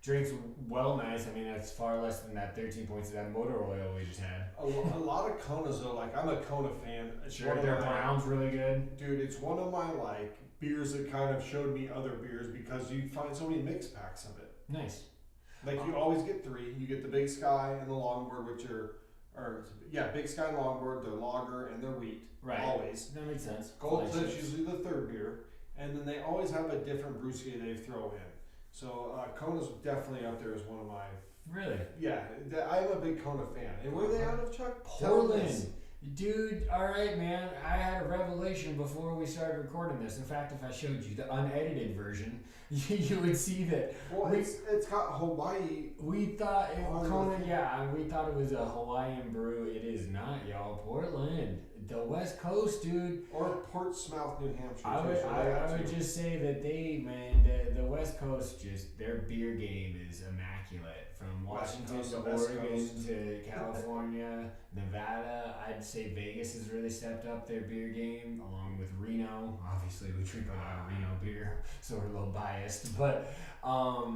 S2: Drinks well nice. I mean, that's far less than that 13 points of that motor oil we just had.
S1: a lot of Konas though. Like, I'm a Kona fan.
S2: Sure, their brown's really good.
S1: Dude, it's one of my beers that kind of showed me other beers because you find so many mix packs of it.
S2: Nice.
S1: Like, you always get three. You get the Big Sky and the Longboard, which are Big Sky and Longboard, their lager and their wheat.
S2: Right.
S1: Always.
S2: That makes sense.
S1: Gold Cliff's usually the third beer. And then they always have a different brewski they throw in. So Kona's definitely up there as one of my...
S2: Really?
S1: Yeah, I'm a big Kona fan. And where are they out of, Chuck?
S2: Portland. Dude, alright man, I had a revelation before we started recording this. In fact, if I showed you the unedited version, you would see that.
S1: Well, it's got Hawaii.
S2: We thought we thought it was a Hawaiian brew. It is not, y'all. Portland. The West Coast, dude.
S1: Or Portsmouth, New Hampshire.
S2: I would just say that the West Coast, their beer game is immaculate. From Washington to Oregon to California, Nevada, I'd say Vegas has really stepped up their beer game, along with Reno. Obviously, we drink a lot of Reno beer, so we're a little biased. But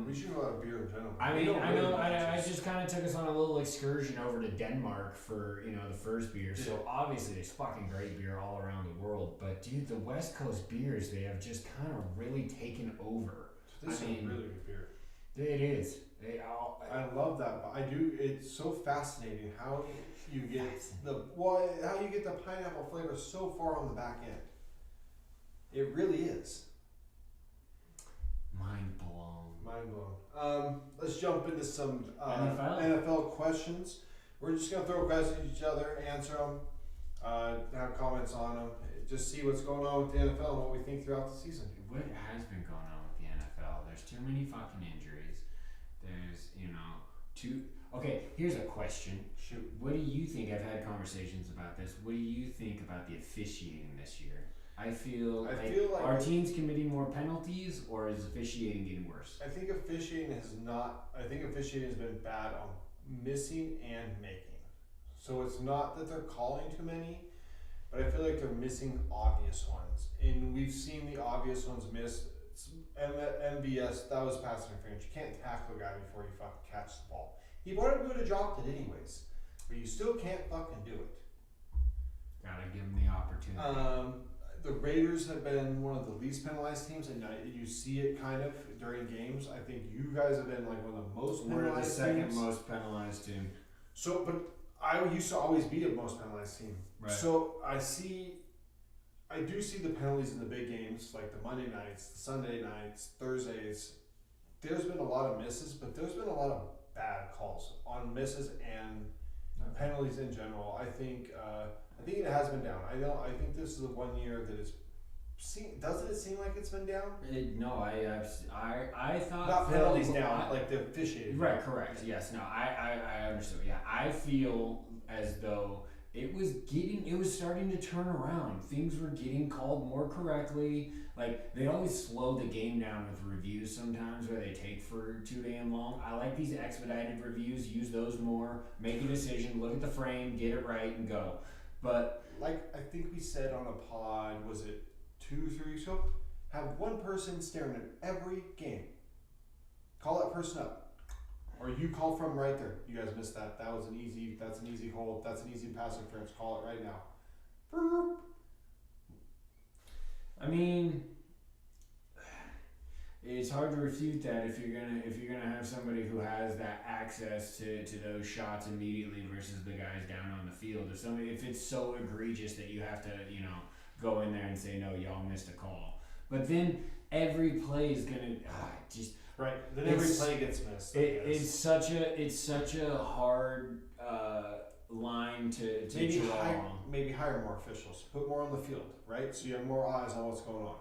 S1: we drink a lot of beer in general.
S2: I just kind of took us on a little excursion over to Denmark for the first beer. Yeah. So obviously, there's fucking great beer all around the world. But dude, the West Coast beers, they have just kind of really taken over.
S1: This is really good beer.
S2: It is.
S1: I love that. I do. It's so fascinating how you get how you get the pineapple flavor so far on the back end. It really is.
S2: Mind blown.
S1: Let's jump into some NFL questions. We're just gonna throw questions at each other, answer them, have comments on them, just see what's going on with the NFL and what we think throughout the season.
S2: What has been going on with the NFL? There's too many fucking injuries. There's, Okay, here's a question.
S1: Shoot.
S2: What do you think? I've had conversations about this. What do you think about the officiating this year? I feel like are teams committing more penalties, or is officiating getting worse?
S1: I think officiating has been bad on missing and making. So it's not that they're calling too many, but I feel like they're missing obvious ones. And we've seen the obvious ones missed. MVS, that was pass interference. You can't tackle a guy before you fucking catch the ball. He probably would have dropped it anyways, but you still can't fucking do it.
S2: Gotta give him the opportunity.
S1: The Raiders have been one of the least penalized teams, and you see it kind of during games. I think you guys have been like one of the most penalized teams.
S2: We're the second most penalized team.
S1: So, but I used to always be a most penalized team.
S2: Right.
S1: So I see I do see the penalties in the big games, like the Monday nights, the Sunday nights, Thursdays. There's been a lot of misses, but there's been a lot of bad calls on misses and penalties in general. I think it has been down. I think this is the 1 year that it's doesn't it seem like it's been down?
S2: I thought
S1: not penalties down, like the officiating.
S2: Right, correct. Yes, no, I understood. Yeah, I feel as though it was starting to turn around. Things were getting called more correctly. Like, they always slow the game down with reviews sometimes, where they take for too damn long. I like these expedited reviews. Use those more. Make a decision. Look at the frame. Get it right and go. But
S1: like I think we said on a pod, was it 2 3 weeks ago? Have one person staring at every game. Call that person up. Or you call from right there. You guys missed that. That's an easy hold. That's an easy pass interference. Call it right now.
S2: I mean, it's hard to refute that if you're gonna have somebody who has that access to those shots immediately versus the guys down on the field. If it's so egregious that you have to, go in there and say, no, y'all missed a call. But then every play is gonna just
S1: right. Then every play gets missed.
S2: It's such a hard line to draw.
S1: Maybe hire more officials. Put more on the field, right? So you have more eyes on what's going on.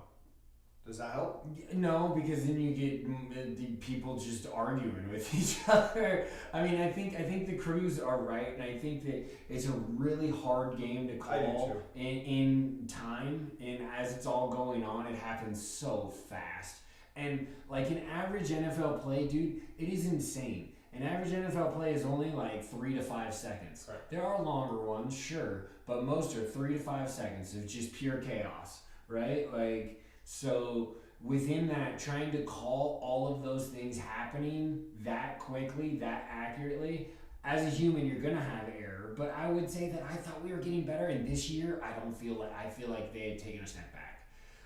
S1: Does that help?
S2: No, because then you get the people just arguing with each other. I mean, I think the crews are right, and I think that it's a really hard game to call in time, and as it's all going on, it happens so fast. And like an average NFL play, dude, it is insane. An average NFL play is only like 3 to 5 seconds.
S1: Right.
S2: There are longer ones, sure, but most are 3 to 5 seconds of just pure chaos, right? Like, so within that, trying to call all of those things happening that quickly, that accurately, as a human, you're gonna have error. But I would say that I thought we were getting better, and this year, I feel like they had taken a step back.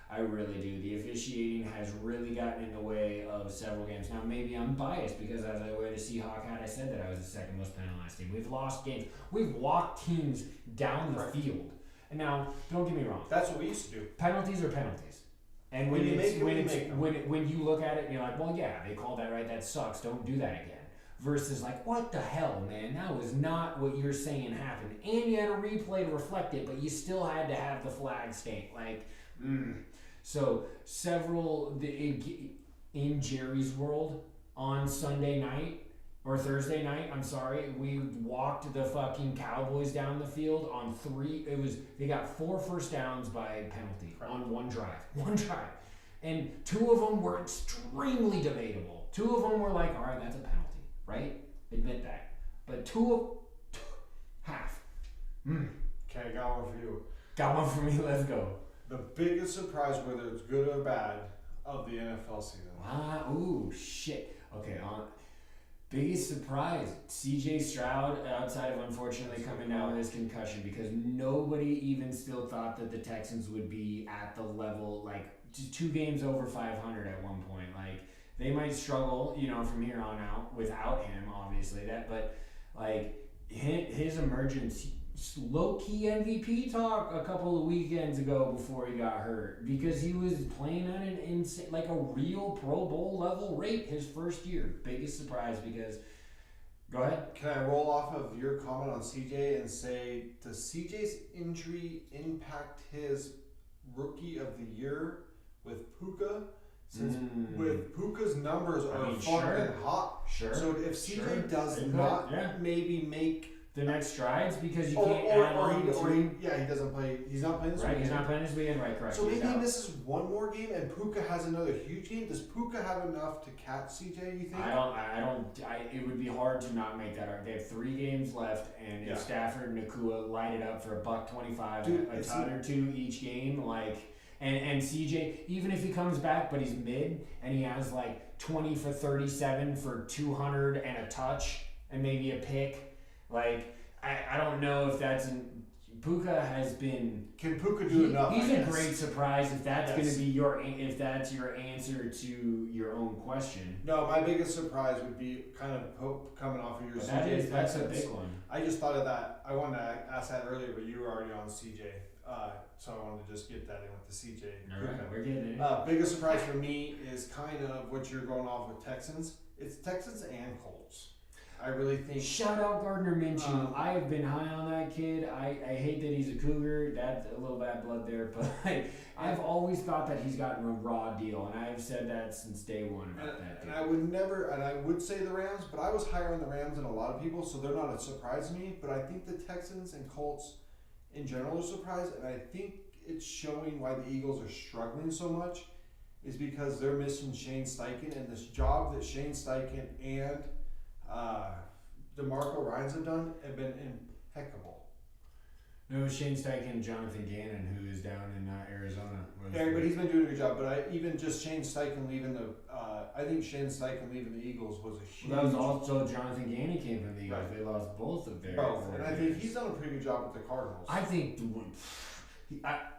S2: I really do. The officiating has really gotten in the way of several games. Now, maybe I'm biased because as I wear the Seahawks hat, I said that I was the second most penalized team. We've lost games. We've walked teams down the field. And now, don't get me wrong.
S1: That's what we used to do.
S2: Penalties are penalties. And when you look at it and you're like, well, yeah, they called that right. That sucks. Don't do that again. Versus like, what the hell, man? That was not what you're saying happened. And you had a replay to reflect it, but you still had to have the flag state. Like, So several in Jerry's world on Sunday night or Thursday night, we walked the fucking Cowboys down the field on 3. They got 4 first downs by penalty on one drive, and 2 of them were extremely debatable. 2 of them were like, all right, that's a penalty, right? Admit that. But half.
S1: Okay, got one for you.
S2: Got one for me. Let's go.
S1: The biggest surprise, whether it's good or bad, of the NFL season.
S2: Ooh, shit. Okay, biggest surprise, C.J. Stroud, outside of unfortunately coming down with his concussion, because nobody even still thought that the Texans would be at the level, like, 2 games over 500 at one point. Like, they might struggle, from here on out without him, obviously. But, like, his emergence, low-key MVP talk a couple of weekends ago before he got hurt, because he was playing at an insane, like a real Pro Bowl level rate his first year. Biggest surprise because, go ahead.
S1: Can I roll off of your comment on CJ and say, does CJ's injury impact his Rookie of the Year with Puka? Since with Puka's numbers are fucking hot.
S2: Sure.
S1: So if CJ does not maybe make
S2: the next strides, because you can't add on
S1: he doesn't play. He's not playing this weekend.
S2: He's not playing this weekend, right? Correct.
S1: So maybe he misses one more game, and Puka has another huge game. Does Puka have enough to catch CJ? You think?
S2: I don't. It would be hard to not make that argument. They have 3 games left, and if Stafford and Nakua light it up for $125, a ton or 2 each game, like. And CJ, even if he comes back, but he's mid, and he has like 20 for 37 for 200 and a touch, and maybe a pick. Like, I don't know if that's Puka has been.
S1: Can Puka do enough?
S2: He's a great surprise if that's going to be your answer to your own question.
S1: No, my biggest surprise would be kind of coming off of your CJ.
S2: That's a big one.
S1: I just thought of that. I wanted to ask that earlier, but you were already on CJ, so I wanted to just get that in with the CJ.
S2: All right, we're getting it.
S1: Biggest surprise for me is kind of what you're going off with Texans. It's Texans and Colts. I really think.
S2: Shout out Gardner Minshew. I have been high on that kid. I hate that he's a Cougar. That's a little bad blood there, but I've always thought that he's gotten a raw deal, and I've said that since day one about that.
S1: And I would say the Rams, but I was higher on the Rams than a lot of people, so they're not a surprise to me. But I think the Texans and Colts in general are surprised, and I think it's showing why the Eagles are struggling so much is because they're missing Shane Steichen, and this job that Shane Steichen and DeMarco Ryans have done have been impeccable.
S2: No, Shane Steichen and Jonathan Gannon, who is down in Arizona.
S1: Yeah, but he's been doing a good job. But even just Shane Steichen leaving I think Shane Steichen leaving the Eagles was a huge.
S2: Well, that was also Jonathan Gannon came from the Eagles. Right. They lost both of their.
S1: And I think he's done a pretty good job with the Cardinals.
S2: I think.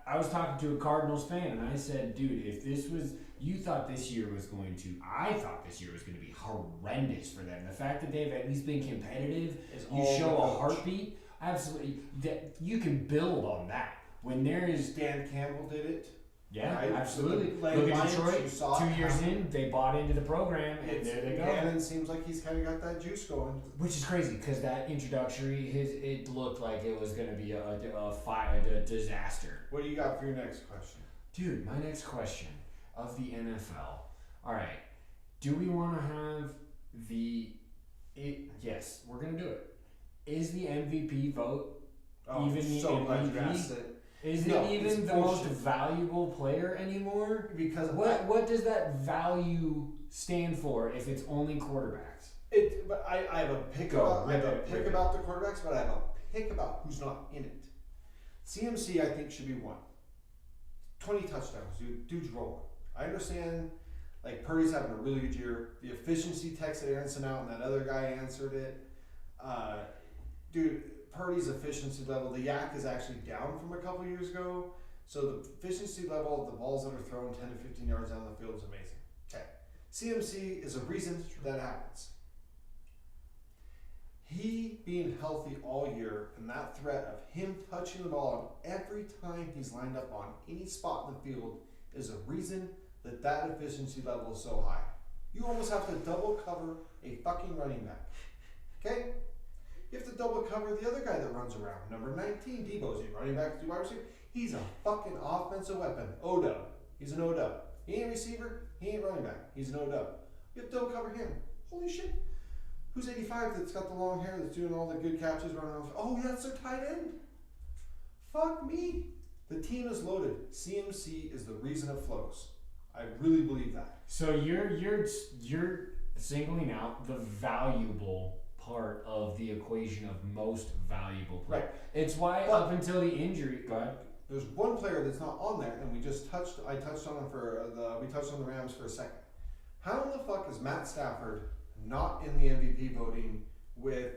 S2: I was talking to a Cardinals fan, and I said, dude, if this was. You thought this year was going to. I thought this year was going to be horrendous for them. The fact that they've at least been competitive, you show a heartbeat. Absolutely, that you can build on that. When there is
S1: Dan Campbell did it.
S2: Yeah, right? Absolutely. Look at Detroit. 2 years in, they bought into the program, and there they go.
S1: Gannon seems like he's kind of got that juice going.
S2: Which is crazy because that introductory, it looked like it was going to be a disaster.
S1: What do you got for your next question?
S2: Dude, my next question. Of the NFL. All right. Do we want to have yes, we're going to do it. Is the MVP vote even the MVP? Is it even the most valuable player anymore?
S1: Because
S2: what does that value stand for if it's only quarterbacks?
S1: But I have a pick about the quarterbacks, but I have a pick about who's not in it. CMC I think should be one. 20 touchdowns, dude's rolling. I understand, like, Purdy's having a really good year. The efficiency texted Aronson out, and that other guy answered it. Dude, Purdy's efficiency level, the yak is actually down from a couple years ago. So the efficiency level of the balls that are thrown 10 to 15 yards down the field is amazing. Okay. CMC is a reason that happens. He being healthy all year and that threat of him touching the ball every time he's lined up on any spot in the field is a reason that efficiency level is so high. You almost have to double cover a fucking running back. Okay? You have to double cover the other guy that runs around. Number 19, Debo's a running back, wide receiver. He's a fucking offensive weapon. O-dub. He's an O-dub. He ain't a receiver. He ain't running back. He's an O-dub. You have to double cover him. Holy shit. Who's 85 that's got the long hair that's doing all the good catches running around? Oh, yeah, that's their tight end. Fuck me. The team is loaded. CMC is the reason it flows. I really believe that.
S2: So you're singling out the valuable part of the equation of most valuable player.
S1: Right.
S2: It's why up until the injury, go ahead.
S1: There's one player that's not on there, and we touched on the Rams for a second. How in the fuck is Matt Stafford not in the MVP voting with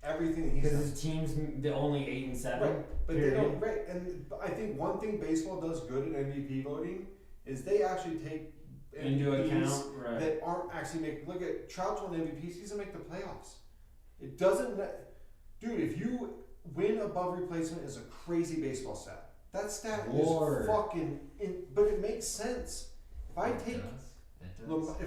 S1: everything he's done?
S2: Because his team's the only 8-7.
S1: Right, but they don't. Right, and I think one thing baseball does good in MVP voting is they actually take
S2: into account
S1: that aren't actually make. Look at Trout's won MVPs. He doesn't make the playoffs. It doesn't. Dude, if you win above replacement is a crazy baseball stat. That stat is fucking. But it makes sense. If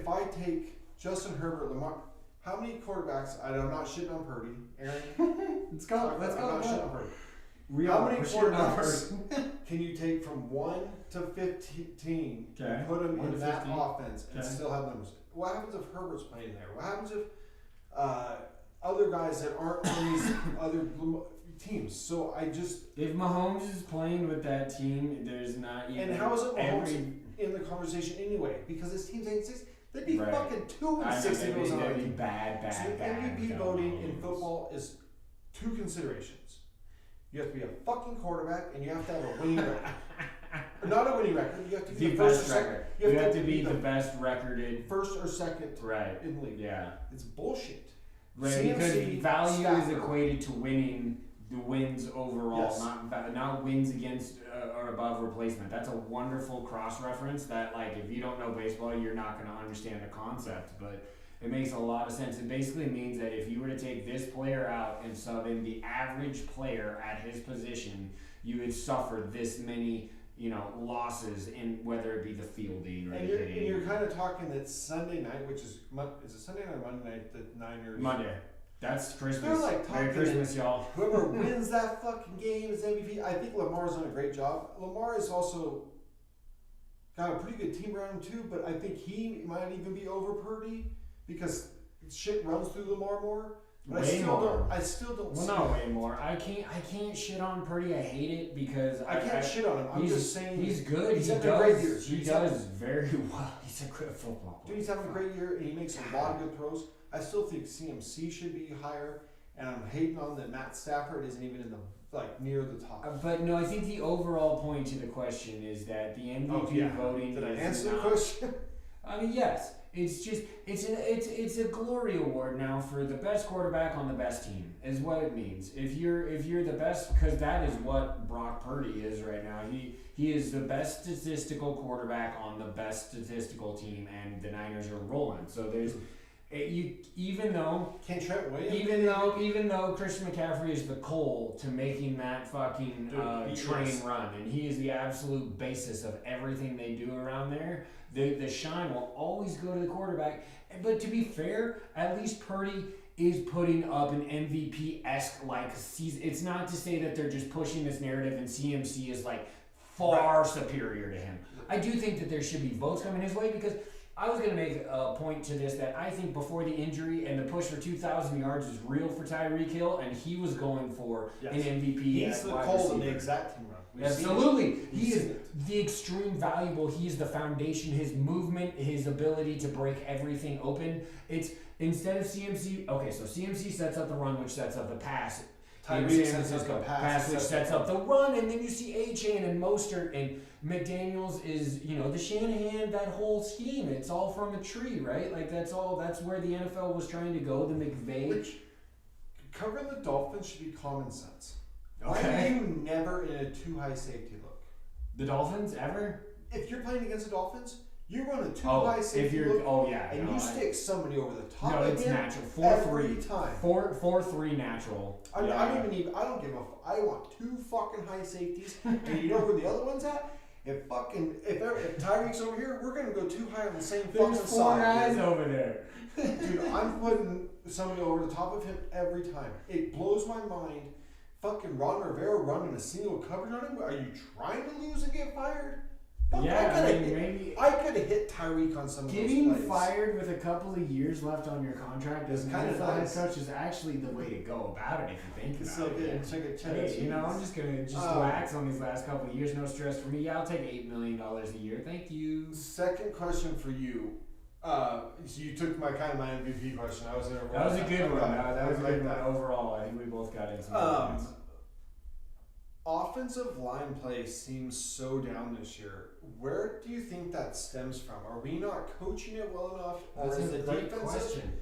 S1: I take Justin Herbert, Lamar, how many quarterbacks? I'm not shitting on Purdy, Aaron.
S2: Let's go.
S1: I'm not shitting on Purdy. How many quarterbacks can you take from 1 to 15 and put them in that offense and still have numbers? What happens if Herbert's playing there? What happens if other guys that aren't on these other teams? So
S2: if Mahomes is playing with that team, there's not even.
S1: And how is it Mahomes in the conversation anyway? Because his team's 8-6. They'd be fucking 2-6 if it was on.
S2: That'd be bad.
S1: So MVP voting in football is 2 considerations. You have to be a fucking quarterback, and you have to have a winning record. Or not a winning record. You have to be the first or second.
S2: You have to be the best recorded.
S1: First or second in the league.
S2: Yeah.
S1: It's bullshit.
S2: Right, because value is equated to winning the wins overall,
S1: Yes.
S2: not wins against or above replacement. That's a wonderful cross reference that, like, if you don't know baseball, you're not going to understand the concept, but it makes a lot of sense. It basically means that if you were to take this player out and sub in the average player at his position, you would suffer this many, losses in whether it be the fielding or
S1: And
S2: the
S1: you're,
S2: hitting.
S1: and you're kind of talking that Sunday night, which is it Sunday night or Monday night? The Niners.
S2: Monday. That's Christmas.
S1: They're like
S2: Merry
S1: talking
S2: Christmas, y'all.
S1: Whoever wins that fucking game is MVP. I think Lamar's done a great job. Lamar is also got a pretty good team around him too, but I think he might even be over Purdy because shit runs through Lamar more. But I still don't.
S2: Well, no, way more. I can't shit on Purdy. I hate it because
S1: I can't shit on him. I'm just saying
S2: he's good.
S1: He's having a great year.
S2: He does very well. He's a good football player.
S1: Dude, he's having a great year and he makes a lot of good throws. I still think CMC should be higher, and I'm hating on that Matt Stafford isn't even in the near the top.
S2: But no, I think the overall point to the question is that the MVP voting.
S1: Did I
S2: is
S1: answer
S2: not,
S1: the question?
S2: I mean, yes. It's just it's a glory award now for the best quarterback on the best team is what it means. If you're the best, because that is what Brock Purdy is right now. He is the best statistical quarterback on the best statistical team, and the Niners are rolling. So there's even though Christian McCaffrey is the coal to making that fucking train run, and he is the absolute basis of everything they do around there. The shine will always go to the quarterback. But to be fair, at least Purdy is putting up an MVP-esque season. It's not to say that they're just pushing this narrative and CMC is far superior to him. I do think that there should be votes coming his way because I was going to make a point to this that I think before the injury and the push for 2,000 yards is real for Tyreek Hill, and he was going for an MVP.
S1: He's the coal in the exact team run.
S2: Absolutely. He is the extreme valuable. He is the foundation. His movement, his ability to break everything open. It's instead of CMC. Okay, so CMC sets up the run, which sets up the pass.
S1: Tyreek sets up the pass,
S2: which sets up the run, and then you see A-Chain and Mostert and McDaniels is, the Shanahan, that whole scheme. It's all from a tree, right? That's where the NFL was trying to go. The McVay.
S1: Which covering the Dolphins should be common sense.
S2: Okay.
S1: Why are you never in a too high safety look?
S2: The Dolphins ever?
S1: If you're playing against the Dolphins, you run a too high safety look. And you stick somebody over the top.
S2: No, it's natural.
S1: 4-3 time.
S2: 4-3 natural.
S1: I don't give a. I want two fucking high safeties, and you know where the other one's at. If Tyreek's over here, we're gonna go too high on the same fucking side.
S2: There's 4 guys over there.
S1: Dude, I'm putting somebody over the top of him every time. It blows my mind. Fucking Ron Rivera running a single coverage on him. Are you trying to lose and get fired? Fuck,
S2: maybe
S1: I could have hit Tyreek on some of those plays.
S2: Getting fired with a couple of years left on your contract as an NFL head coach is actually the way to go about it if you think about it. Hey, I'm just gonna relax on these last couple of years. No stress for me. Yeah, I'll take $8 million a year. Thank you.
S1: Second question for you. So you took my MVP question.
S2: That was a good one. That was a good one overall. I think we both got in some points.
S1: Offensive line play seems so down this year. Where do you think that stems from? Are we not coaching it well enough?
S2: That's a great question.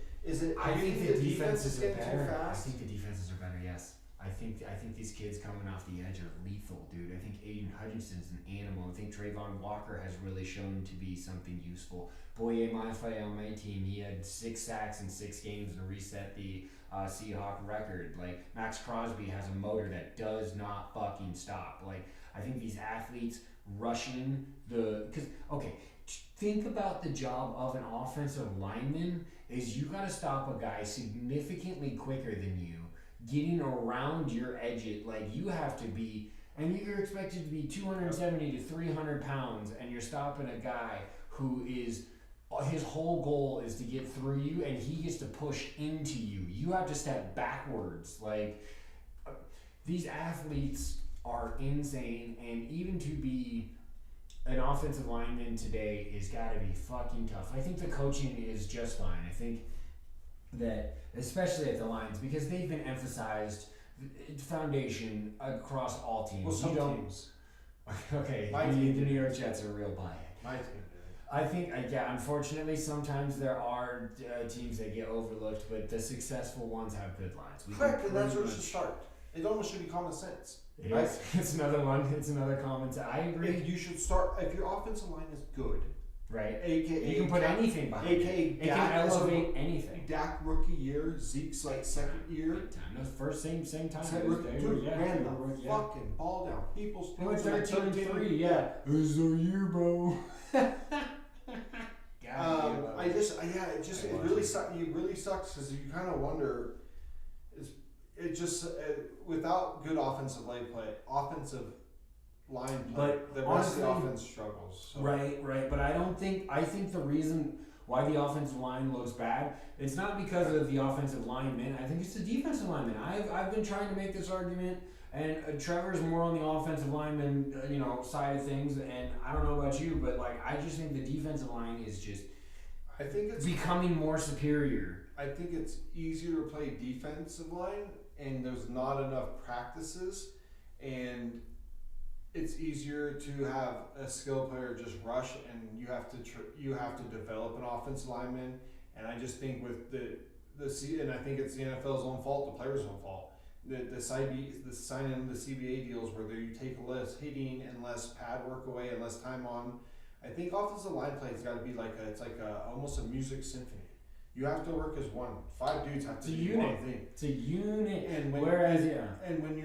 S1: I think the defenses are better.
S2: I think the defenses are better, yes. I think these kids coming off the edge are lethal, dude. I think Aiden Hutchinson's an animal. I think Trayvon Walker has really shown to be something useful. Boye Mafe on my team, he had 6 sacks in 6 games and reset the Seahawks record. Max Crosby has a motor that does not fucking stop. I think these athletes rushing think about the job of an offensive lineman is you got to stop a guy significantly quicker than you, getting around your edge. You have to be, and you're expected to be 270 to 300 pounds, and you're stopping a guy who is, his whole goal is to get through you, and he gets to push into you. You have to step backwards. These athletes are insane, and even to be an offensive lineman today has got to be fucking tough. I think the coaching is just fine. I think that, especially at the lines, because they've been emphasized foundation across all teams.
S1: Well, some teams.
S2: Okay, the New York Jets are real by it.
S1: My team.
S2: I think, unfortunately, sometimes there are teams that get overlooked, but the successful ones have good lines.
S1: Correct, and that's where it should start. It almost should be common sense.
S2: It is. It's another one. It's another comment. I agree.
S1: If you should start, if your offensive line is good,
S2: right?
S1: AKA
S2: you can put anything behind it.
S1: AKA
S2: It can elevate anything.
S1: Dak rookie year, Zeke's like second year.
S2: Big time. No, first same time.
S1: Dude, ran the fucking ball down. People still
S2: went 13-3. Yeah. This is our year, bro.
S1: It really sucks. It really sucks because you kind of wonder. It just without good offensive line play,
S2: but
S1: the
S2: honestly,
S1: rest of the offense struggles. So.
S2: Right. But I think the reason why the offensive line looks bad, it's not because of the offensive linemen. I think it's the defensive linemen. I've been trying to make this argument, and Trevor's more on the offensive lineman side of things. And I don't know about you, but like I just think the defensive line is just.
S1: I think it's
S2: becoming more superior.
S1: I think it's easier to play defensive line, and there's not enough practices, and it's easier to have a skill player just rush, and you have to develop an offensive lineman. And I just think with and I think it's the NFL's own fault, the players' own fault. The signing of the CBA deals where you take less hitting and less pad work away and less time on. I think offensive line play has got to be almost a music symphony. You have to work as one. 5 dudes have to do one thing.
S2: It's a unit.
S1: And when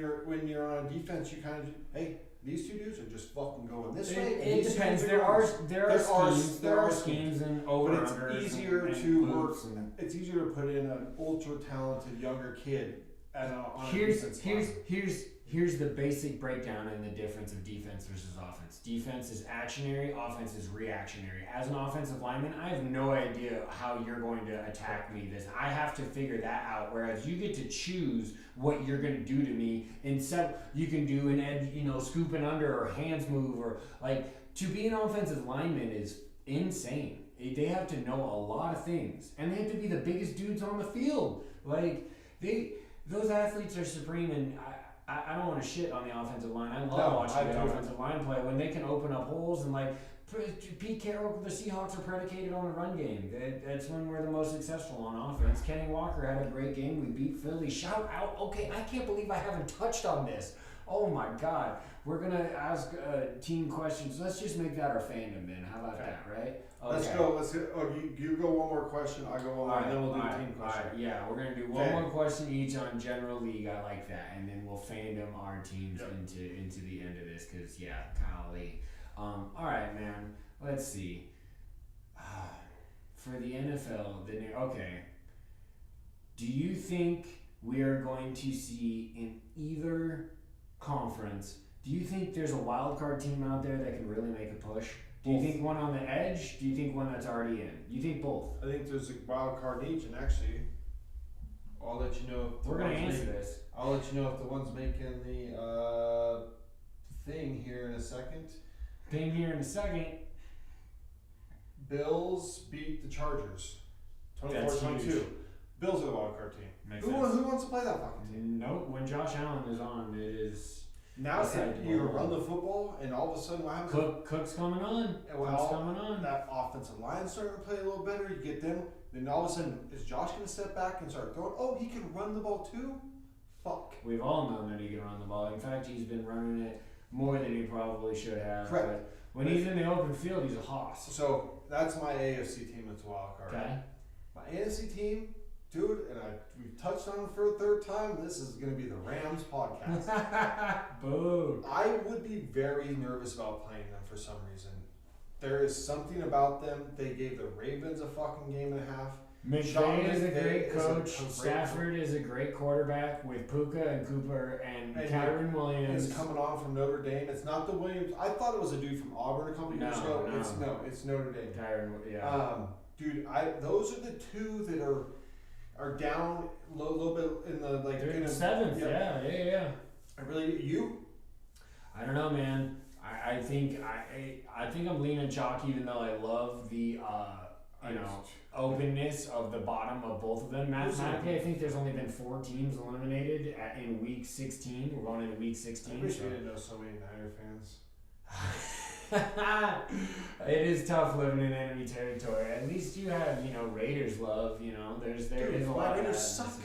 S1: you're on defense, you kind of these 2 dudes are just fucking going this way.
S2: It depends. There are schemes and over.
S1: But it's easier to work. It's easier to put in an ultra talented younger kid on a defense line.
S2: Here's the basic breakdown in the difference of defense versus offense. Defense is actionary, offense is reactionary. As an offensive lineman, I have no idea how you're going to attack me. I have to figure that out. Whereas you get to choose what you're going to do to me. Instead, you can do an edge, scooping under or hands move or to be an offensive lineman is insane. They have to know a lot of things, and they have to be the biggest dudes on the field. Those athletes are supreme, and I don't want to shit on the offensive line. I love watching the offensive line play when they can open up holes and Pete Carroll, the Seahawks are predicated on the run game. That's when we're the most successful on offense. Kenny Walker had a great game. We beat Philly. Shout out. Okay, I can't believe I haven't touched on this. Oh my God. We're going to ask team questions. Let's just make that our fandom then. How about that, right? Okay.
S1: Let's go. You go one more question. I go one more. And then we'll do a team question.
S2: Yeah, we're going to do one more question each on general league. I like that. And then we'll fandom our teams into the end of this because, golly. All right, man. Let's see. For the NFL, do you think we are going to see in either conference? Do you think there's a wild card team out there that can really make a push? Do you think one on the edge? Do you think one that's already in? Do you think both?
S1: I think there's a wild card each, and actually, I'll let you know.
S2: We're gonna answer this.
S1: I'll let you know if the one's making the thing here in a second. Bills beat the Chargers 24-22. Bills are the wild card team. Who wants to play that fucking team?
S2: Nope. When Josh Allen is on, it is.
S1: Now you run the football, and all of a sudden, what happens?
S2: Cook's coming on. Cook's coming on.
S1: That offensive line starting to play a little better. You get them. Then all of a sudden, is Josh going to step back and start throwing? Oh, he can run the ball too? Fuck.
S2: We've all known that he can run the ball. In fact, he's been running it more than he probably should have.
S1: Correct.
S2: But when he's in the open field, he's a hoss.
S1: So that's my AFC team that's a wild card.
S2: Okay.
S1: My NFC team, dude, and we've touched on it for a third time. This is going to be the Rams podcast.
S2: Boo.
S1: I would be very nervous about playing them for some reason. There is something about them. They gave the Ravens a fucking game and a half.
S2: McVay is a great coach. Stafford is a great quarterback with Puka and Cooper and Kyren Williams.
S1: It's coming on from Notre Dame. It's not the Williams. I thought it was a dude from Auburn a couple years ago. It's Notre Dame.
S2: Kyren,
S1: dude, those are the two that are down a little bit in the
S2: They're in the seventh. Yeah. I don't know, man. I think I'm leaning chalk, even though I love the openness of the bottom of both of them. Mathematically, I think there's only been 4 teams eliminated in week 16. We're going into week 16.
S1: I wish we didn't know so many Niner fans.
S2: It is tough living in enemy territory. At least you have, Raiders love. There is a lot of
S1: Raiders suck.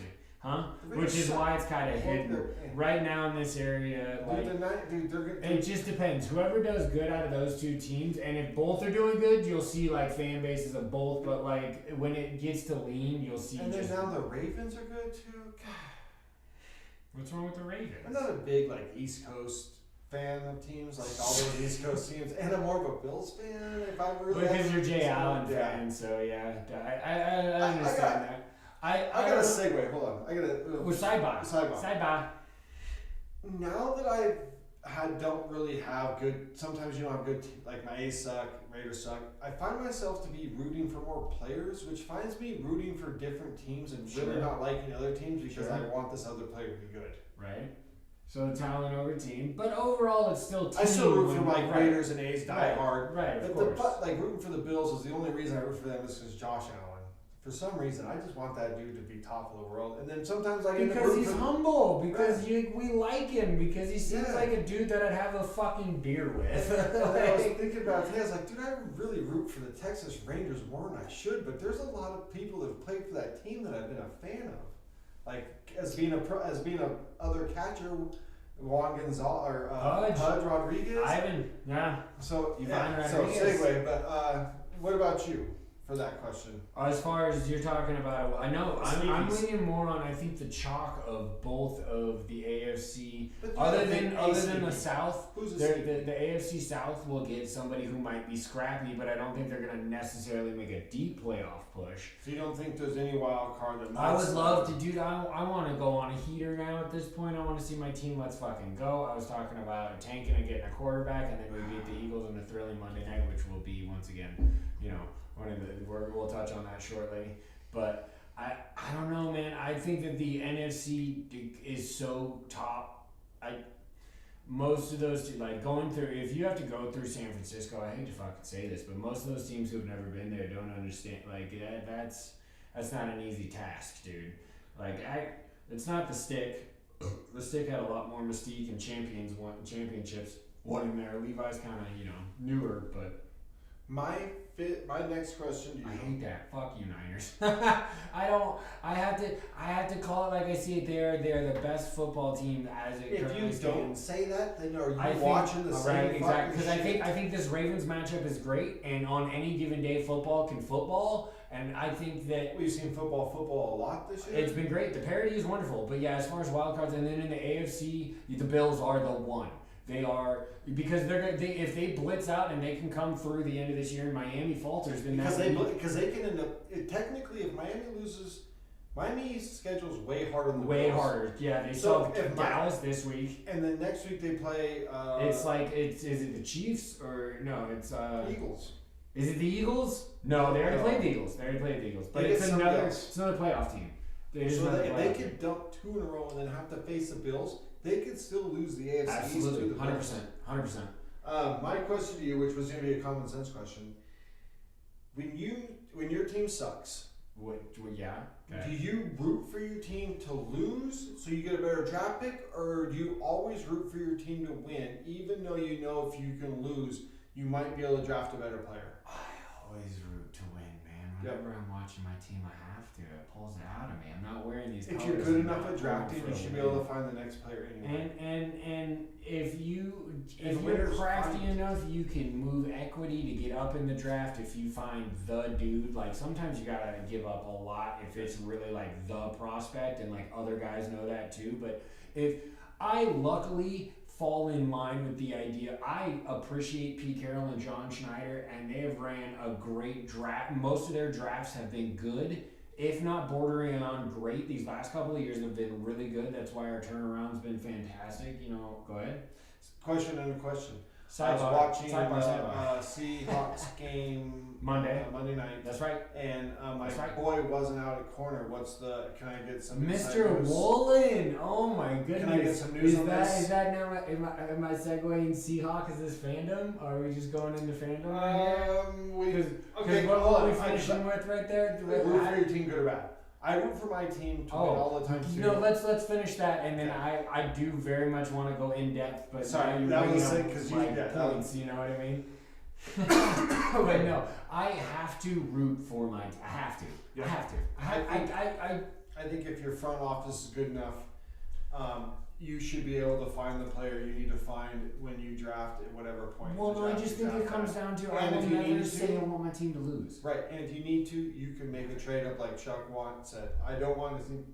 S2: Huh?
S1: The
S2: Which is
S1: suck.
S2: why it's kind of hidden.
S1: Yeah.
S2: Right now in this area, like, it just depends. Whoever does good out of those two teams, and if both are doing good, you'll see like fan bases of both. But like when it gets to lean, you'll see.
S1: And then
S2: just
S1: now the Ravens are good too. God.
S2: What's wrong with the Ravens?
S1: I'm not a big like East Coast fan of teams, like all those East Coast teams, and I'm more of a Bills fan. If I were really
S2: because you're Jay Allen fan, so yeah, I understand that. I
S1: got a segue. Hold on, I got a
S2: sidebar.
S1: Now that I don't really have good. Sometimes you don't have good. Like my A's suck, Raiders suck. I find myself to be rooting for more players, which finds me rooting for different teams and really not liking other teams because I want this other player to be good.
S2: Right. So talent over team, but overall it's still team.
S1: I still root for like Raiders and A's die hard.
S2: Right, of
S1: but
S2: course.
S1: like rooting for the Bills is the only reason I root for them is because Josh Allen. For some reason, I just want that dude to be top of the world. And then sometimes I
S2: because he's humble, because we like him, because he seems like a dude that I'd have a fucking beer with.
S1: And I was thinking about it, I was like, dude, I really root for the Texas Rangers more than I should, but there's a lot of people that have played for that team that I've been a fan of. Like as being a other catcher, Juan Gonzalez or Pudge Rodriguez.
S2: Ivan, yeah.
S1: So
S2: Rodriguez.
S1: So segue, but what about you for that question?
S2: As far as you're talking about, I know I'm leaning more on I think the chalk of both of the AFC. Other than the South, the AFC South will get somebody who might be scrappy, but I don't think they're going to necessarily make a deep playoff push.
S1: So you don't think there's any wild card that
S2: I would love to, dude. I want to go on a heater now at this point. I want to see my team. Let's fucking go. I was talking about tanking and getting a quarterback, and then we beat the Eagles on a thrilling Monday night, which will be once again, we'll touch on that shortly. But I don't know, man. I think that the NFC is so top. Most of those like going through. If you have to go through San Francisco, I hate to fucking say this, but most of those teams who've never been there don't understand. Like that's not an easy task, dude. Like it's not the stick. The stick had a lot more mystique and championships. One in there. Levi's kind of newer, but.
S1: My next question to you.
S2: I hate that. Fuck you, Niners. I have to call it like I see it. They're the best football team as it currently stands.
S1: If you don't say that, then are you watching the same? Right, exactly. Because I think this Ravens matchup is great, and on any given day, football can football. And I think that we've seen football a lot this year.
S2: It's been great. The parity is wonderful. But yeah, as far as wild cards, and then in the AFC, the Bills are the one. They are because if they blitz out and they can come through the end of this year and Miami falters, then
S1: because they can end up technically if Miami loses, Miami's schedule's way harder than the Bills.
S2: Harder. Yeah, they saw Dallas this week,
S1: and then next week they play.
S2: Is it the Chiefs or no? It's
S1: Eagles.
S2: Is it the Eagles? No, they already played the Eagles. But it's another playoff team.
S1: They could dump 2 in a row and then have to face the Bills. They could still lose the AFC
S2: Absolutely,
S1: East to the
S2: 100%.
S1: My question to you, which was going to be a common sense question, when your team sucks, do you root for your team to lose so you get a better draft pick, or do you always root for your team to win, even though you know if you can lose, you might be able to draft a better player?
S2: I always root to win, man. Whenever I'm watching my team, I have to. It pulls it out of me. I'm not wearing these colors.
S1: If you're good enough at drafting, you should be able to find the next player anyway.
S2: And if you're crafty enough, you can move equity to get up in the draft. If you find the dude, like sometimes you gotta give up a lot if it's really like the prospect, and like other guys know that too. But if I luckily fall in line with the idea. I appreciate Pete Carroll and John Schneider, and they have ran a great draft. Most of their drafts have been good, if not bordering on great. These last couple of years have been really good. That's why our turnaround's been fantastic. Go ahead.
S1: Question and a question.
S2: Sidebar,
S1: I was watching
S2: sidebar.
S1: Seahawks game
S2: Monday
S1: night.
S2: That's right.
S1: And my boy wasn't out at corner. Can I get some
S2: Mr. Woolen? Oh my goodness.
S1: Can I get some news on this?
S2: Is that now, am I segueing Seahawks? Is this Fandom? Or are we just going into Fandom right here? What are we finishing with right there?
S1: Root for your team, good or bad? I root for my team to win all the time too.
S2: No, let's finish that, and then I do very much want to go in depth, but
S1: sorry,
S2: you
S1: that was sick because you
S2: points. You know what I mean? But no, I have to root for my. I have to.
S1: Yeah.
S2: I have to.
S1: I think if your front office is good enough, you should be able to find the player you need to find when you draft at whatever point.
S2: Well, no, I just think it comes down to I will never say I want my team to lose.
S1: Right, and if you need to, you can make a trade up like Chuck said. I don't want to see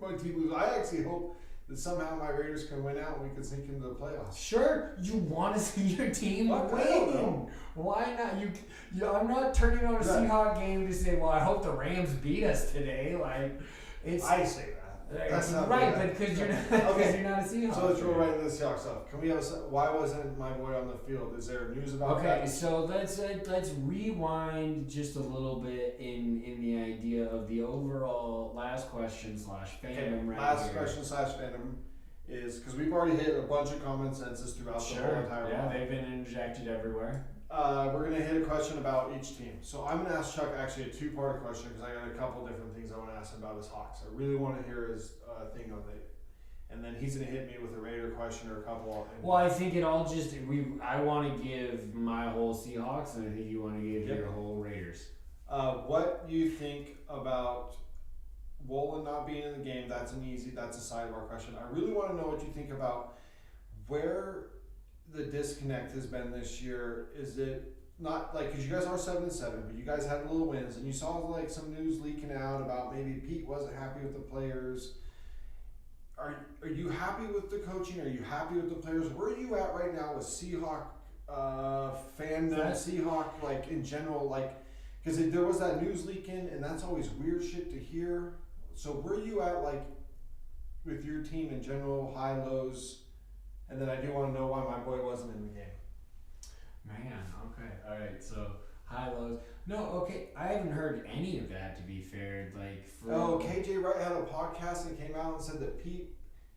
S1: my team lose. I actually hope that somehow my Raiders can win out and we can sneak into the playoffs.
S2: Sure, you want to see your team win. Why not? I'm not turning on a Seahawks game to say, well, I hope the Rams beat us today. Like,
S1: I say that. That's not
S2: right, but because you're not, okay. You're not a Seahawks.
S1: So let's roll right into the Seahawks stuff. Can we have why wasn't my boy on the field? Is there news about that?
S2: Okay, so let's rewind just a little bit in the idea of the overall last question / fandom.
S1: Okay, last question / fandom is because we've already hit a bunch of common senses throughout the whole entire
S2: yeah, they've been injected everywhere.
S1: We're going to hit a question about each team. So I'm going to ask Chuck actually a two-part question because I got a couple different things I want to ask him about his Hawks. I really want to hear his thing on it. And then he's going to hit me with a Raider question or a couple.
S2: Well, I think it all just I want to give my whole Seahawks, and I think you want to give your whole Raiders.
S1: What do you think about Wolin not being in the game? That's a sidebar question. I really want to know what you think about where the disconnect has been this year. Is it not like, because you guys are 7-7, but you guys had little wins, and you saw like some news leaking out about maybe Pete wasn't happy with the players. Are you happy with the coaching? Are you happy with the players? Where are you at right now with Seahawk fandom, Seahawk like in general, like because there was that news leaking, and that's always weird shit to hear. So where are you at like with your team in general, high lows? And then I do want to know why my boy wasn't in the game.
S2: Man, okay, all right. So high lows. No, okay. I haven't heard any of that, to be fair. Like,
S1: KJ Wright had a podcast and came out and said that he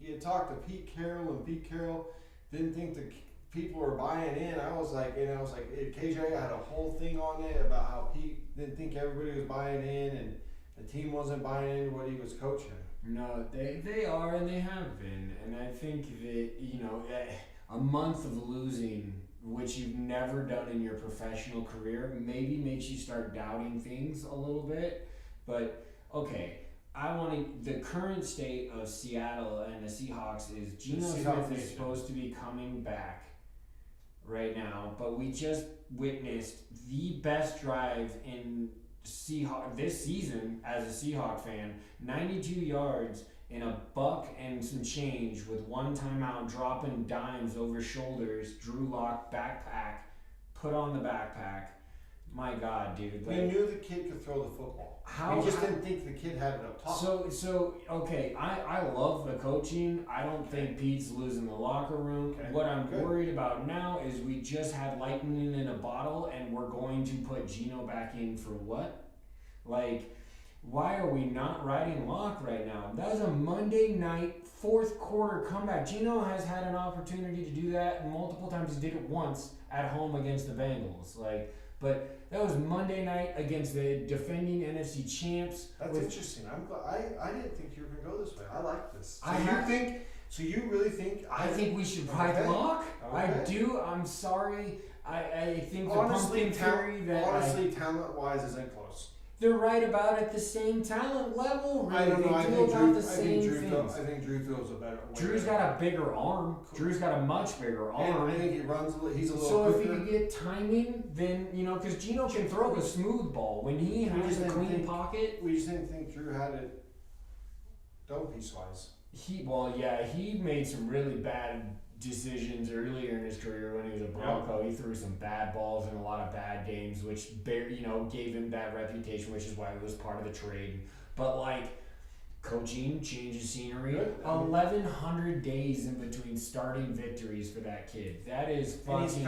S1: had talked to Pete Carroll, and Pete Carroll didn't think the people were buying in. I was like, KJ had a whole thing on it about how Pete didn't think everybody was buying in, and the team wasn't buying into what he was coaching.
S2: No, they are, and they have been, and I think that a month of losing, which you've never done in your professional career, maybe makes you start doubting things a little bit. But okay, the current state of Seattle and the Seahawks is Geno Smith is supposed to be coming back right now, but we just witnessed the best drive in this season as a Seahawk fan, 92 yards in a buck and some change with one timeout, dropping dimes over shoulders, Drew Lock backpack, put on the backpack. My God, dude.
S1: We knew the kid could throw the football. We just didn't think the kid had it up top.
S2: So okay, I love the coaching. I don't think Pete's losing the locker room. Okay. What I'm worried about now is we just had lightning in a bottle, and we're going to put Geno back in for what? Like, why are we not riding Lock right now? That was a Monday night, fourth quarter comeback. Geno has had an opportunity to do that multiple times. He did it once at home against the Bengals. But that was Monday night against the defending NFC champs.
S1: That's interesting. I'm glad. I didn't think you were gonna go this way. I like this. So you really think?
S2: I think we should ride Lock. Okay. I do. I'm sorry. I think
S1: honestly, talent-wise, isn't close.
S2: They're right about at the same talent level. Really.
S1: I don't know.
S2: I
S1: think Drew throws a better.
S2: Drew's got a bigger arm. Cool. Drew's got a much bigger arm.
S1: And I think he runs. He's a little.
S2: So
S1: quicker.
S2: If he can get timing, then because Geno can throw a smooth ball when he has a clean pocket.
S1: We just didn't think Drew had it. Dome piece wise.
S2: He made some really bad decisions earlier in his career when he was a Bronco. He threw some bad balls in a lot of bad games, which gave him that reputation, which is why it was part of the trade. But coaching changes scenery. 1,100 days in between starting victories for that kid. That is fucking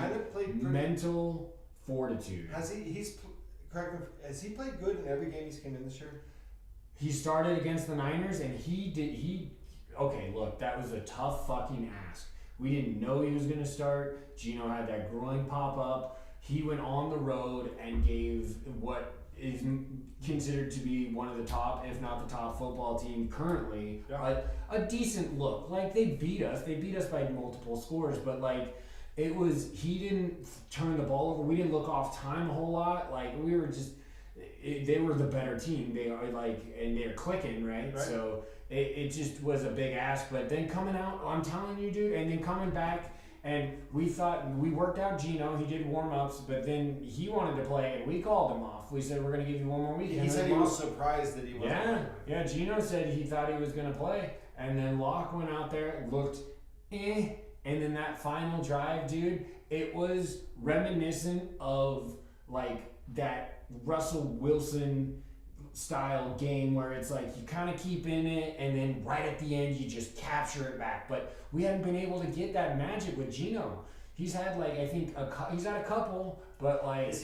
S2: mental fortitude.
S1: Has he played good in every game he's came in this year?
S2: He started against the Niners, and that was a tough fucking ask. We didn't know he was going to start. Geno had that groin pop up. He went on the road and gave what is considered to be one of the top, if not the top football team currently, a decent look. They beat us. They beat us by multiple scores, but he didn't turn the ball over. We didn't look off time a whole lot. We were just, they were the better team. They are and they're clicking, right? So it just was a big ask. But then coming out, I'm telling you, dude, and then coming back, and we worked out Gino. He did warm ups, but then he wanted to play, and we called him off. We said we're gonna give you one more week.
S1: He said he was surprised that he wasn't.
S2: Yeah. Gino said he thought he was gonna play, and then Locke went out there, looked, and then that final drive, dude, it was reminiscent of like that Russell Wilson style game where it's like you kind of keep in it and then right at the end you just capture it back. But we haven't been able to get that magic with Gino. He's had I think he's had a couple, but is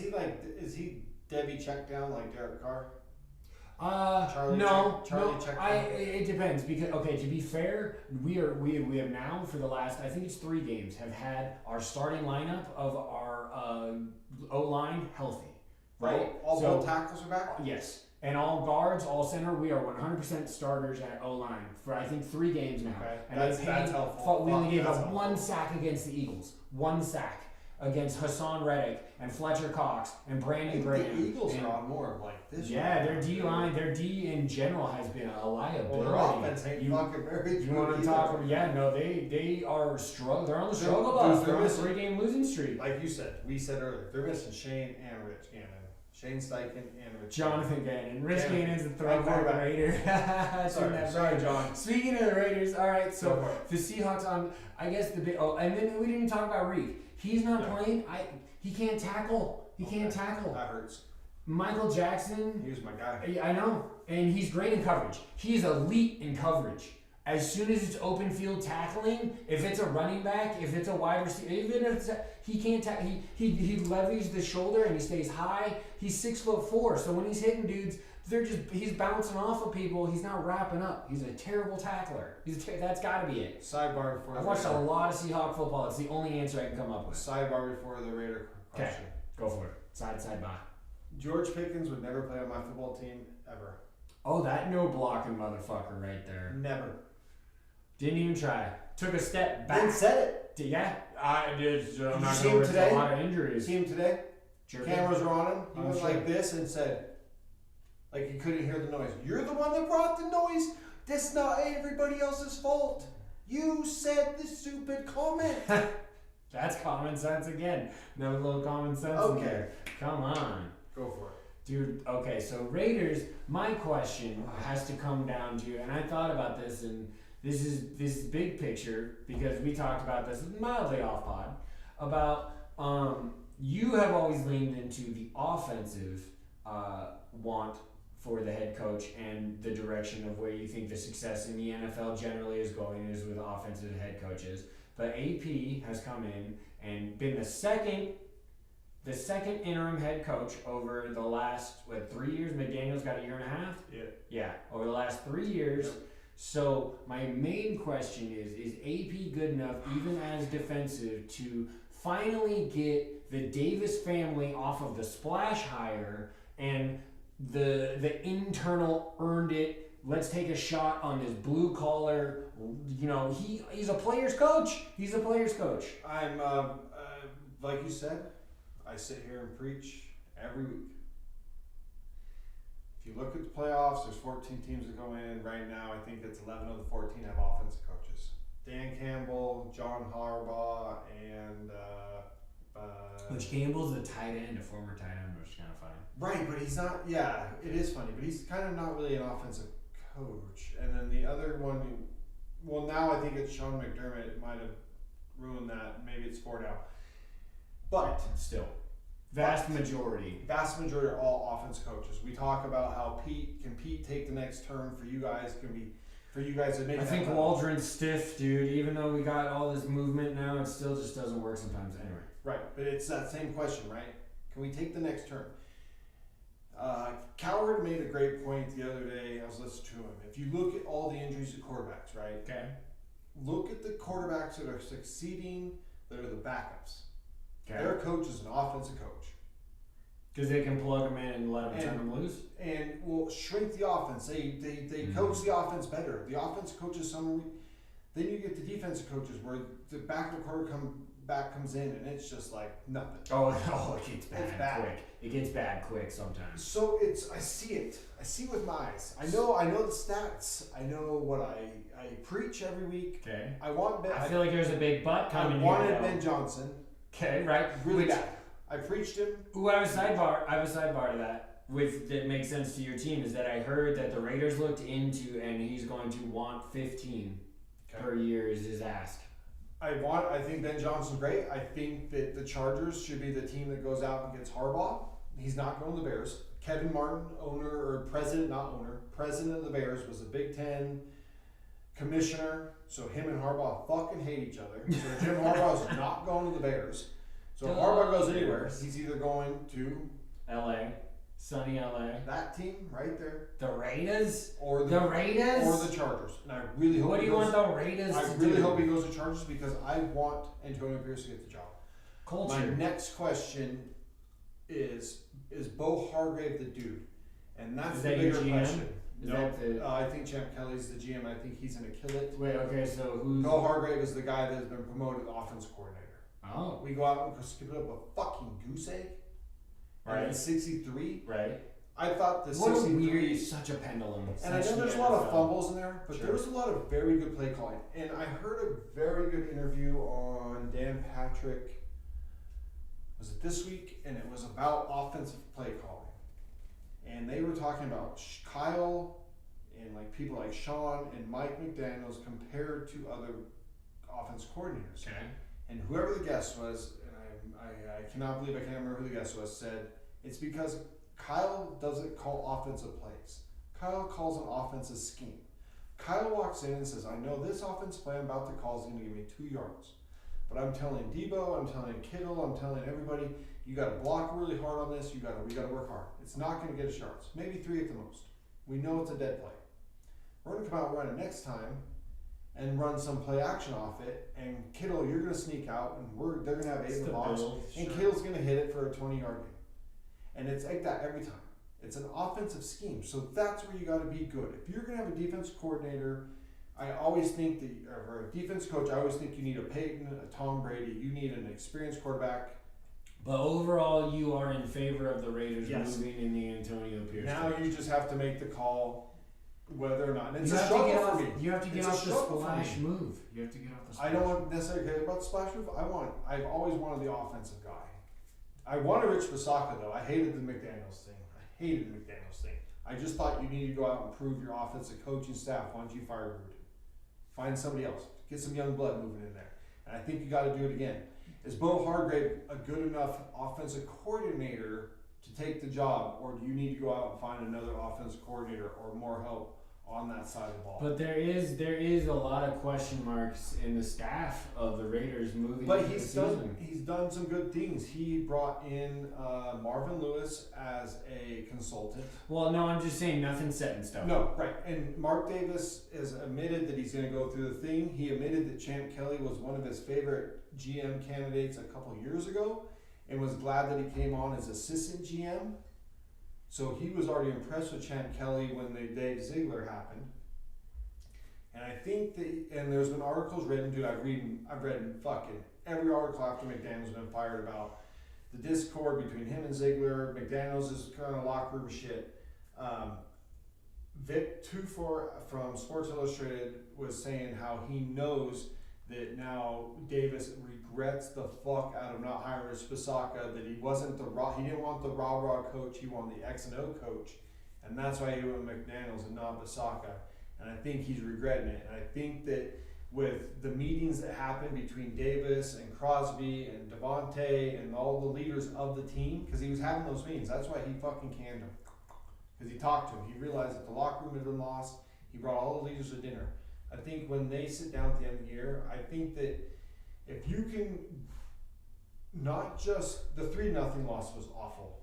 S1: he Debbie check down like Derek Carr?
S2: It depends because to be fair, we have now for the last I think it's 3 games have had our starting lineup of our O-line healthy, right?
S1: Both tackles are back.
S2: Yes, and all guards, all center. We are 100% starters at O-line for I think 3 games now.
S1: Okay.
S2: And
S1: that's helpful.
S2: We only gave up 1 sack against the Eagles. 1 sack against Hassan Reddick and Fletcher Cox and Brandon Graham.
S1: The Eagles are on more of this.
S2: Yeah, their D line, their D in general has been a liability.
S1: Well, their offense ain't fucking very good.
S2: You want to talk? Yeah, no, they are struggle. They're on the struggle bus. They're on a 3-game losing streak.
S1: Like you said, we said earlier, they're missing Shane and Rich Gannon. Shane Steichen and Rich
S2: Jonathan Gannon. Rich Gannon's the throwback Raider.
S1: Sorry, John.
S2: Speaking of the Raiders, all right, so the Seahawks on, I guess the big. Oh, and then we didn't even talk about Reek. He's not playing. He can't tackle. He can't tackle.
S1: That hurts.
S2: Michael Jackson.
S1: He was my guy.
S2: I know, and he's great in coverage. He's elite in coverage. As soon as it's open field tackling, if it's a running back, if it's a wide receiver, even if he can't he levies the shoulder and he stays high. He's 6'4", so when he's hitting dudes, he's bouncing off of people. He's not wrapping up. He's a terrible tackler. That's got to be it.
S1: Sidebar before.
S2: I've watched a lot of Seahawk football. It's the only answer I can come up with.
S1: Sidebar before the Raider question.
S2: Okay, go for it. Side by.
S1: George Pickens would never play on my football team ever.
S2: Oh, that no blocking motherfucker right there.
S1: Never.
S2: Didn't even try. Took a step back.
S1: Then said it.
S2: Yeah, I did. I'm
S1: Did
S2: not
S1: you see him today?
S2: A lot of injuries.
S1: See him today?
S2: Jerking.
S1: Cameras were on him. He
S2: I'm
S1: went
S2: sure.
S1: like this and said, like he couldn't hear the noise. You're the one that brought the noise. That's not everybody else's fault. You said the stupid comment.
S2: That's common sense again. No little common sense in there. Come on.
S1: Go for it.
S2: Dude, okay, so Raiders, my question has to come down to, and I thought about this, and this is big picture, because we talked about this mildly off pod, about you have always leaned into the offensive want for the head coach and the direction of where you think the success in the NFL generally is going is with offensive head coaches. But AP has come in and been the second interim head coach over the last 3 years. McDaniel's got a year and a half. Yeah, over the last 3 years. Yep. So my main question is AP good enough, even as defensive, to finally get the Davis family off of the splash hire and the internal earned it? Let's take a shot on this blue collar. You know, he's a player's coach. He's a player's coach.
S1: I'm like you said, I sit here and preach every week. If you look at the playoffs, there's 14 teams that go in. Right now, I think it's 11 of the 14 have offensive coaches. Dan Campbell, John Harbaugh, and
S2: Which Campbell's a tight end, a former tight end, which is kind of funny.
S1: Right, but he's not. Yeah, it is funny, but he's kind of not really an offensive coach. And then the other one, well, now I think it's Sean McDermott. It might have ruined that. Maybe it's 4 now. But
S2: still, vast majority
S1: are all offense coaches. We talk about how Pete take the next turn for you guys. For you guys to make.
S2: I think Waldron's stiff, dude. Even though we got all this movement now, it still just doesn't work sometimes. Anyway.
S1: Right, but it's that same question, right? Can we take the next turn? Cowherd made a great point the other day. I was listening to him. If you look at all the injuries to quarterbacks, right?
S2: Okay.
S1: Look at the quarterbacks that are succeeding that are the backups.
S2: Okay.
S1: Their coach is an offensive coach.
S2: Because they can plug them in and let them turn them loose?
S1: And will shrink the offense. They coach the offense better. The offense coaches some. Then you get the defensive coaches where the backup quarterback quarterback comes in and it's just like nothing.
S2: Oh, it gets
S1: It's
S2: bad,
S1: bad.
S2: quick. It gets bad quick sometimes.
S1: So I see it. I see with my eyes. I know the stats. I know what I preach every week.
S2: Okay.
S1: I want Ben.
S2: I feel like there's a big butt coming
S1: I wanted
S2: here.
S1: Ben Johnson.
S2: Okay, right.
S1: Really bad. I preached him.
S2: Ooh, I have a sidebar to that. That makes sense to your team is that I heard that the Raiders looked into and he's going to want 15 per year is his ask.
S1: I think Ben Johnson's great. I think that the Chargers should be the team that goes out and gets Harbaugh. He's not going to the Bears. Kevin Martin, president of the Bears, was a Big Ten commissioner. So him and Harbaugh fucking hate each other. So Jim Harbaugh's not going to the Bears. So if Harbaugh goes anywhere, he's either going to
S2: LA. Sunny LA.
S1: That team right there.
S2: The Raiders?
S1: Or
S2: the Raiders?
S1: Or the Chargers. And I really hope
S2: what do you want the Raiders to do?
S1: I really hope he goes to Chargers because I want Antonio Pierce to get the job.
S2: Culture.
S1: My next question is Bo Hargrave the dude? And that's the bigger question. I think Champ Kelly's the GM. I think he's going to kill it.
S2: Wait, okay, so who's...
S1: Bo Hargrave is the guy that has been promoted offense coordinator.
S2: Oh.
S1: We go out and skip up a fucking goose egg.
S2: Right.
S1: And 63.
S2: Right.
S1: I thought the
S2: what
S1: 63...
S2: such a pendulum.
S1: And I know there's a lot of fumbles in there, but there was a lot of very good play calling. And I heard a very good interview on Dan Patrick. Was it this week? And it was about offensive play calling. And they were talking about Kyle and like people like Sean and Mike McDaniels compared to other offense coordinators.
S2: Okay.
S1: And whoever the guest was, and I cannot believe I can't remember who the guest was, said it's because Kyle doesn't call offensive plays. Kyle calls an offensive scheme. Kyle walks in and says, I know this offensive play I'm about to call is going to give me 2 yards. But I'm telling Debo, I'm telling Kittle, I'm telling everybody, you got to block really hard on this. We got to work hard. It's not going to get us yards. Maybe 3 at the most. We know it's a dead play. We're going to come out and run it next time and run some play action off it. And Kittle, you're going to sneak out, and they're going to have 8 in the box. And Kittle's going to hit it for a 20-yard game. And it's like that every time. It's an offensive scheme. So that's where you got to be good. If you're going to have a defense coordinator, I always think that, or a defense coach, I always think you need a Peyton, a Tom Brady. You need an experienced quarterback.
S2: But overall, you are in favor of the Raiders moving in the Antonio Pierce.
S1: Now you just have to make the call whether or not. And it's
S2: you
S1: a struggle for me.
S2: You have to get off the splash move. You have to get off the splash.
S1: I don't necessarily care about the splash move. I've always wanted the offensive guy. I wanted Rich Bisaccia, though. I hated the McDaniels thing. I just thought you needed to go out and prove your offensive coaching staff. Why don't you fire Gruden? Find somebody else. Get some young blood moving in there. And I think you got to do it again. Is Bo Hargrave a good enough offensive coordinator to take the job, or do you need to go out and find another offensive coordinator or more help on that side of the ball?
S2: But there is a lot of question marks in the staff of the Raiders moving.
S1: But he's done some good things. He brought in Marvin Lewis as a consultant.
S2: Well, no, I'm just saying nothing's set in stone.
S1: No, right. And Mark Davis has admitted that he's going to go through the thing. He admitted that Champ Kelly was one of his favorite GM candidates a couple years ago, and was glad that he came on as assistant GM. So he was already impressed with Champ Kelly when the Dave Ziegler happened. And I think and there's been articles written, dude, I've read fucking every article after McDaniel's been fired about the discord between him and Ziegler. McDaniel's is kind of locker room shit. Vic Tufo from Sports Illustrated was saying how he knows that now Davis regrets the fuck out of not hiring Rich Bisaccia, that he didn't want the rah-rah coach, he wanted the X and O coach, and that's why he went with McDaniels and not Bisaccia, and I think he's regretting it. And I think that with the meetings that happened between Davis and Crosby and Devontae and all the leaders of the team, because he was having those meetings, that's why he fucking canned him, because he talked to him. He realized that the locker room had been lost. He brought all the leaders to dinner. I think when they sit down at the end of the year, I think that if you can not just the 3-0 loss was awful.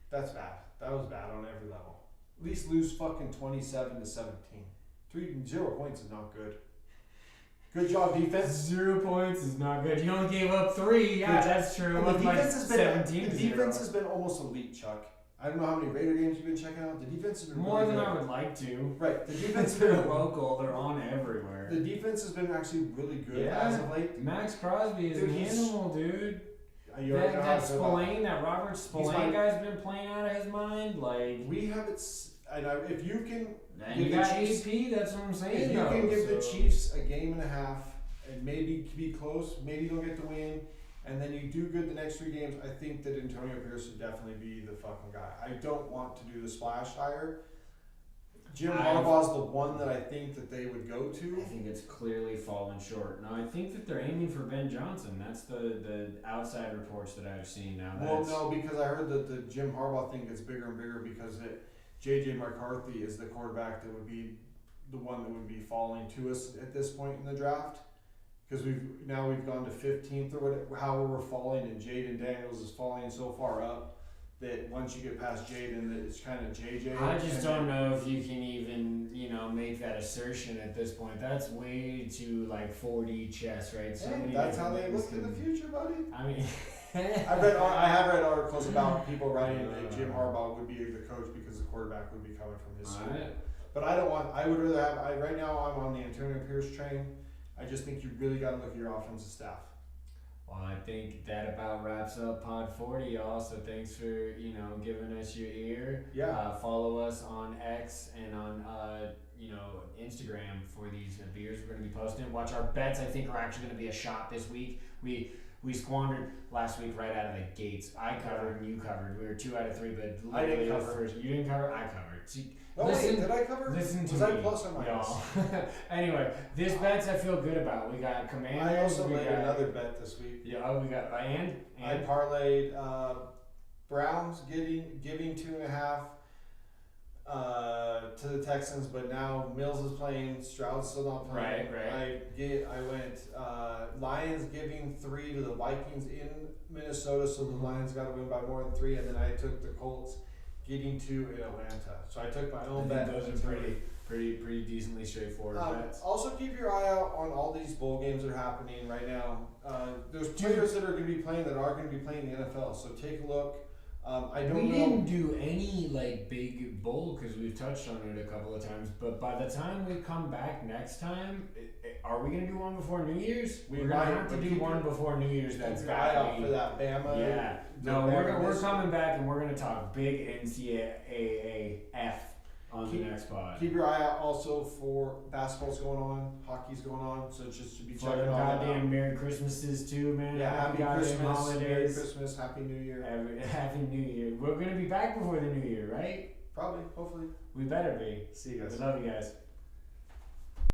S1: That's bad. That was bad on every level. At least lose fucking 27-17. 0 points is not good. Good job, defense.
S2: 0 points is not good. You only gave up 3. Yeah, that's true.
S1: The defense,
S2: like 17
S1: the defense has been almost elite, Chuck. I don't know how many Raider games you've been checking out. The defense has been
S2: more
S1: really
S2: than
S1: good.
S2: I would like to.
S1: Right, the defense has
S2: They're
S1: been
S2: local. They're on everywhere.
S1: The defense has been actually really good
S2: Yeah.
S1: as of late.
S2: Max Crosby is
S1: Dude,
S2: an
S1: he's-
S2: animal, dude.
S1: You already know how I
S2: That
S1: feel about-
S2: Spillane, that Robert Spillane
S1: fine.
S2: guy's been playing out of his mind. Like,
S1: We have it. And if you can,
S2: and
S1: give
S2: you
S1: the
S2: got
S1: Chiefs-
S2: AP. That's what I'm saying.
S1: if you
S2: though,
S1: can give the
S2: so-
S1: Chiefs a game and a half and maybe be close, maybe you'll get the win, and then you do good the next 3 games, I think that Antonio Pierce would definitely be the fucking guy. I don't want to do the splash hire. Jim Harbaugh's the one that I think that they would go
S2: I
S1: to.
S2: think it's clearly fallen short. No, I think that they're aiming for Ben Johnson. That's the outside reports that I've seen now.
S1: Well, no, because I heard that the Jim Harbaugh thing gets bigger and bigger because J.J. McCarthy is the quarterback that would be the one that would be falling to us at this point in the draft. Because we've gone to 15th or whatever, however we're falling, and Jaden Daniels is falling so far up that once you get past Jaden, that it's kind of JJ.
S2: I just don't know if you can even, make that assertion at this point. That's way too 4D chess, right? So many
S1: that's how
S2: different
S1: they look
S2: things
S1: in the
S2: can-
S1: future, buddy.
S2: I mean,
S1: I have read articles about people writing that Jim Harbaugh would be the coach because the quarterback would be coming from his school.
S2: Alright.
S1: But I would rather have. Right now, I'm on the Antonio Pierce train. I just think you really got to look at your offensive staff.
S2: Well, I think that about wraps up Pod 40, y'all. So thanks for, giving us your ear.
S1: Yeah.
S2: Follow us on X and on, Instagram for these beers we're going to be posting. Watch our bets. I think are actually going to be a shot this week. We squandered last week right out of the gates. I covered and you covered. We were 2 out of 3, but
S1: I didn't
S2: literally the
S1: cover.
S2: first. You didn't cover. I covered. See,
S1: Oh wait, did I cover?
S2: Listen to
S1: Was
S2: me,
S1: I plus or minus?
S2: y'all. Anyway, this bets I feel good about. We got Commanders.
S1: I also
S2: we
S1: made
S2: got,
S1: another bet this week.
S2: Yeah, we got and
S1: I parlayed Browns giving 2.5 to the Texans, but now Mills is playing, Stroud's still not playing.
S2: Right.
S1: I went Lions giving 3 to the Vikings in Minnesota, so the Lions got to win by more than 3, and then I took the Colts getting 2 in Atlanta. So I took my own bet.
S2: Those are pretty decently straightforward bets.
S1: Also, keep your eye out on all these bowl games that are happening right now. There's players that are going to be playing that are going to be playing in the NFL. So take a look. I don't know.
S2: We didn't do any big bowl because we've touched on it a couple of times. But by the time we come back next time, are we going to do one before New Year's? We're going to have to do one before New Year's. That's
S1: keep your eye out
S2: got
S1: for that Bama.
S2: Yeah. No, we're coming back and we're going to talk big NCAA on the next pod.
S1: Keep your eye out also for basketball's going on, hockey's going on, so just to be
S2: For
S1: checking
S2: the
S1: all that
S2: goddamn
S1: out.
S2: Merry Christmases too, man.
S1: Yeah, happy
S2: goddamn
S1: Christmas,
S2: holidays.
S1: Merry Christmas, Happy New Year.
S2: Happy New Year. We're going to be back before the New Year, right?
S1: Probably, hopefully.
S2: We better be.
S1: See you guys.
S2: We love you guys.